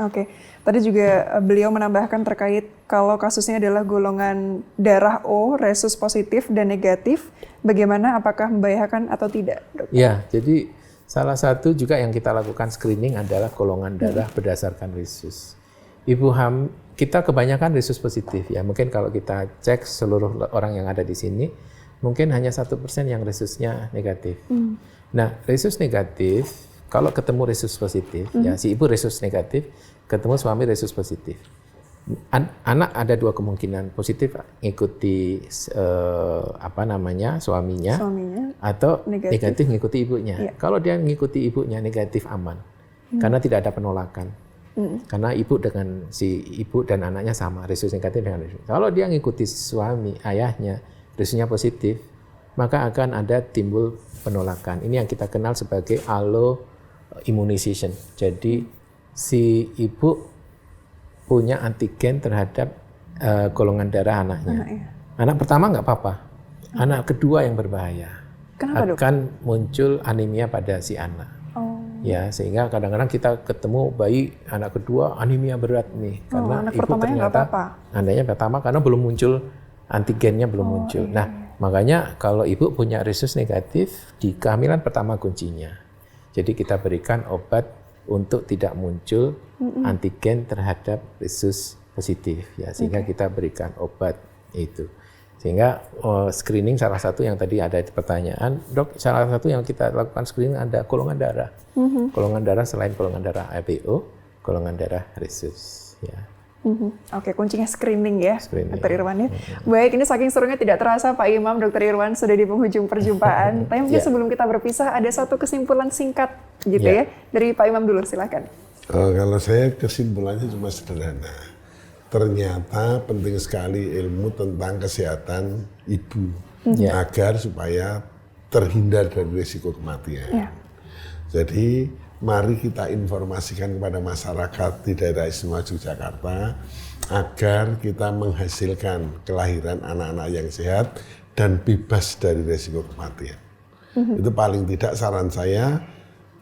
Oke, tadi juga beliau menambahkan terkait kalau kasusnya adalah golongan darah O, resus positif dan negatif, bagaimana, apakah membahayakan atau tidak, dok? Ya, jadi salah satu juga yang kita lakukan screening adalah golongan darah berdasarkan resus. Kita kebanyakan resus positif ya, mungkin kalau kita cek seluruh orang yang ada di sini, mungkin hanya 1% yang resusnya negatif. Nah, resus negatif, kalau ketemu resus positif, ya si ibu resus negatif, ketemu suami resus positif. Anak ada 2 kemungkinan, positif ngikuti suaminya, atau negatif ngikuti ibunya. Kalau dia ngikuti ibunya negatif aman, karena tidak ada penolakan. Karena ibu dengan si ibu dan anaknya sama, rhesus negatif dengan rhesus. Kalau dia ngikuti suami, ayahnya, rhesusnya positif, maka akan ada timbul penolakan. Ini yang kita kenal sebagai alloimmunization. Jadi si ibu punya antigen terhadap golongan darah anaknya. Anak pertama nggak apa-apa, anak kedua yang berbahaya. Kenapa, Dok? Akan muncul anemia pada si anak. Ya, sehingga kadang-kadang kita ketemu bayi anak kedua anemia berat nih, karena anak ibu pertamanya nggak ternyata apa-apa. anaknya pertama karena belum muncul antigennya belum muncul. Nah, makanya kalau ibu punya rhesus negatif di kehamilan pertama kuncinya. Jadi kita berikan obat untuk tidak muncul antigen terhadap rhesus positif ya, sehingga kita berikan obat itu. Sehingga screening salah satu yang tadi ada di pertanyaan, Dok, salah satu yang kita lakukan screening ada golongan darah. Golongan darah selain golongan darah ABO, golongan darah rhesus ya. Oke, kuncinya screening ya, Screening. Dr. Irwan ya. Baik, ini saking serunya tidak terasa Pak Imam, Dr. Irwan sudah di penghujung perjumpaan. Tapi mungkin sebelum kita berpisah ada satu kesimpulan singkat gitu ya dari Pak Imam dulu, silakan. Kalau saya kesimpulannya cuma sederhana. Ternyata penting sekali ilmu tentang kesehatan ibu agar supaya terhindar dari risiko kematian. Jadi mari kita informasikan kepada masyarakat di daerah istimewa Yogyakarta agar kita menghasilkan kelahiran anak-anak yang sehat dan bebas dari risiko kematian. Itu paling tidak saran saya,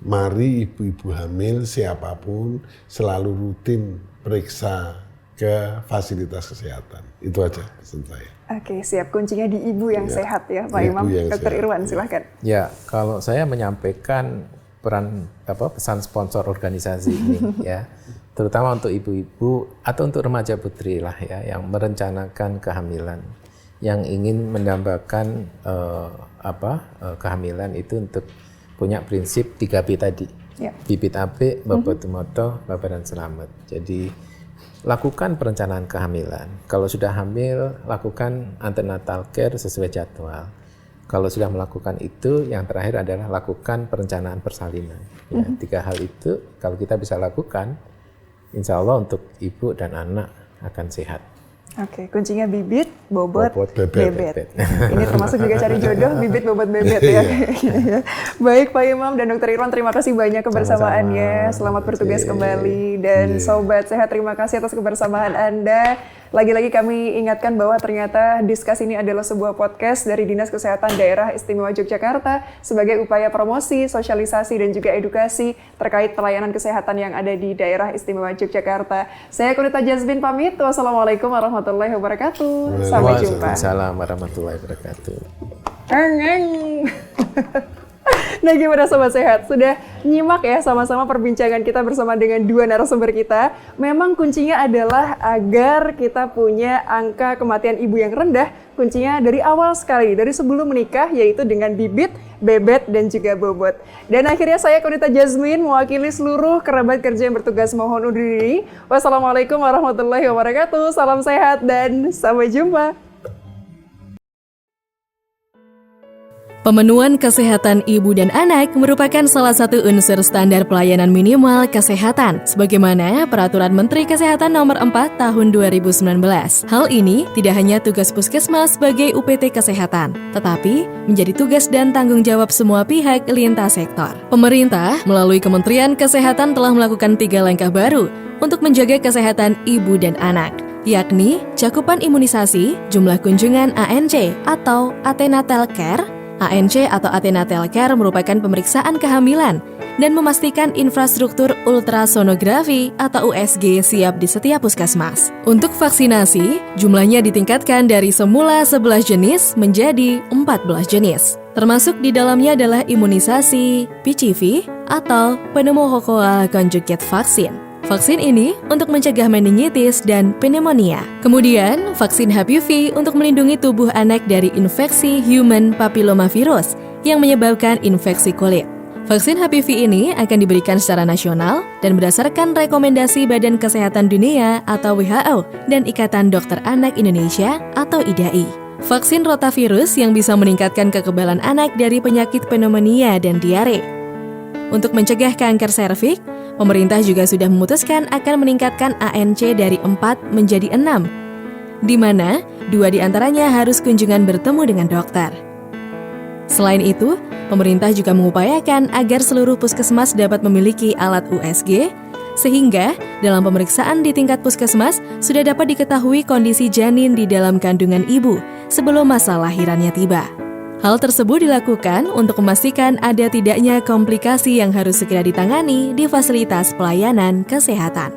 mari ibu-ibu hamil siapapun selalu rutin periksa ke fasilitas kesehatan. Itu aja pesan saya. Oke, siap. Kuncinya di ibu yang sehat ya, Pak Imam. Dr. Irwan, silahkan. Ya, kalau saya menyampaikan pesan sponsor organisasi ini ya, terutama untuk ibu-ibu atau untuk remaja putri lah ya, yang merencanakan kehamilan, yang ingin mendambakan kehamilan itu untuk punya prinsip 3B tadi. Bibit apik, bobot tumoto, babaran selamat. Jadi lakukan perencanaan kehamilan. Kalau sudah hamil, lakukan antenatal care sesuai jadwal. Kalau sudah melakukan itu, yang terakhir adalah lakukan perencanaan persalinan. Ya, 3 hal itu kalau kita bisa lakukan, insya Allah untuk ibu dan anak akan sehat. Oke, kuncinya bibit, bobot, bebet. bebet. Ini termasuk juga cari jodoh, bibit, bobot, bebet ya. Baik Pak Imam dan Dr. Irwan, terima kasih banyak kebersamaannya. Selamat bertugas kembali. Dan Sobat Sehat, terima kasih atas kebersamaan Anda. Lagi-lagi kami ingatkan bahwa ternyata Discuss ini adalah sebuah podcast dari Dinas Kesehatan Daerah Istimewa Yogyakarta sebagai upaya promosi, sosialisasi, dan juga edukasi terkait pelayanan kesehatan yang ada di Daerah Istimewa Yogyakarta. Saya Konita Jazmin pamit. Wassalamualaikum warahmatullahi wabarakatuh. Sampai jumpa. Waalaikumsalam warahmatullahi wabarakatuh. Nah, gimana Sobat Sehat? Sudah nyimak ya sama-sama perbincangan kita bersama dengan 2 narasumber kita. Memang kuncinya adalah agar kita punya angka kematian ibu yang rendah. Kuncinya dari awal sekali, dari sebelum menikah, yaitu dengan bibit, bebet, dan juga bobot. Dan akhirnya saya Konita Jazmin mewakili seluruh kerabat kerja yang bertugas mohon undur diri. Wassalamualaikum warahmatullahi wabarakatuh. Salam sehat dan sampai jumpa. Pemenuhan kesehatan ibu dan anak merupakan salah satu unsur standar pelayanan minimal kesehatan, sebagaimana Peraturan Menteri Kesehatan Nomor 4 Tahun 2019. Hal ini tidak hanya tugas Puskesmas sebagai UPT Kesehatan, tetapi menjadi tugas dan tanggung jawab semua pihak lintas sektor. Pemerintah melalui Kementerian Kesehatan telah melakukan 3 langkah baru untuk menjaga kesehatan ibu dan anak, yakni cakupan imunisasi, jumlah kunjungan ANC atau antenatal care. ANC atau antenatal care merupakan pemeriksaan kehamilan dan memastikan infrastruktur ultrasonografi atau USG siap di setiap puskesmas. Untuk vaksinasi, jumlahnya ditingkatkan dari semula 11 jenis menjadi 14 jenis. Termasuk di dalamnya adalah imunisasi PCV atau pneumococcal conjugate vaccine. Vaksin ini untuk mencegah meningitis dan pneumonia. Kemudian, vaksin HPV untuk melindungi tubuh anak dari infeksi human papillomavirus yang menyebabkan infeksi kulit. Vaksin HPV ini akan diberikan secara nasional dan berdasarkan rekomendasi Badan Kesehatan Dunia atau WHO dan Ikatan Dokter Anak Indonesia atau IDAI. Vaksin rotavirus yang bisa meningkatkan kekebalan anak dari penyakit pneumonia dan diare. Untuk mencegah kanker serviks, Pemerintah juga sudah memutuskan akan meningkatkan ANC dari 4 menjadi 6, di mana 2 diantaranya harus kunjungan bertemu dengan dokter. Selain itu, pemerintah juga mengupayakan agar seluruh puskesmas dapat memiliki alat USG, sehingga dalam pemeriksaan di tingkat puskesmas sudah dapat diketahui kondisi janin di dalam kandungan ibu sebelum masa lahirannya tiba. Hal tersebut dilakukan untuk memastikan ada tidaknya komplikasi yang harus segera ditangani di fasilitas pelayanan kesehatan.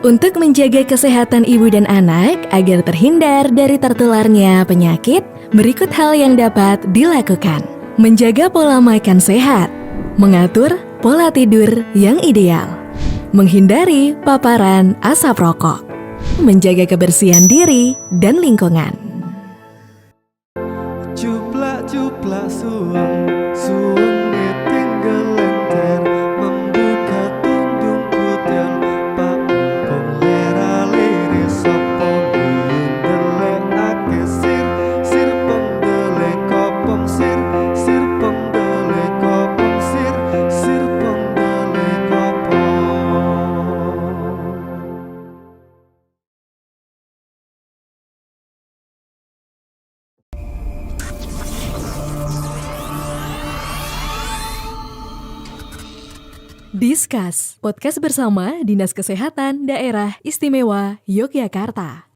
Untuk menjaga kesehatan ibu dan anak agar terhindar dari tertularnya penyakit, berikut hal yang dapat dilakukan. Menjaga pola makan sehat, mengatur pola tidur yang ideal, menghindari paparan asap rokok, menjaga kebersihan diri dan lingkungan. Cuplak suang tinggal lenter, membuka tundung kutel, pak polera liris sopo guyun delek ake sir pengdele kopong sir pengdele kopong sir pengdele kopong. Discuss, podcast bersama Dinas Kesehatan Daerah Istimewa Yogyakarta.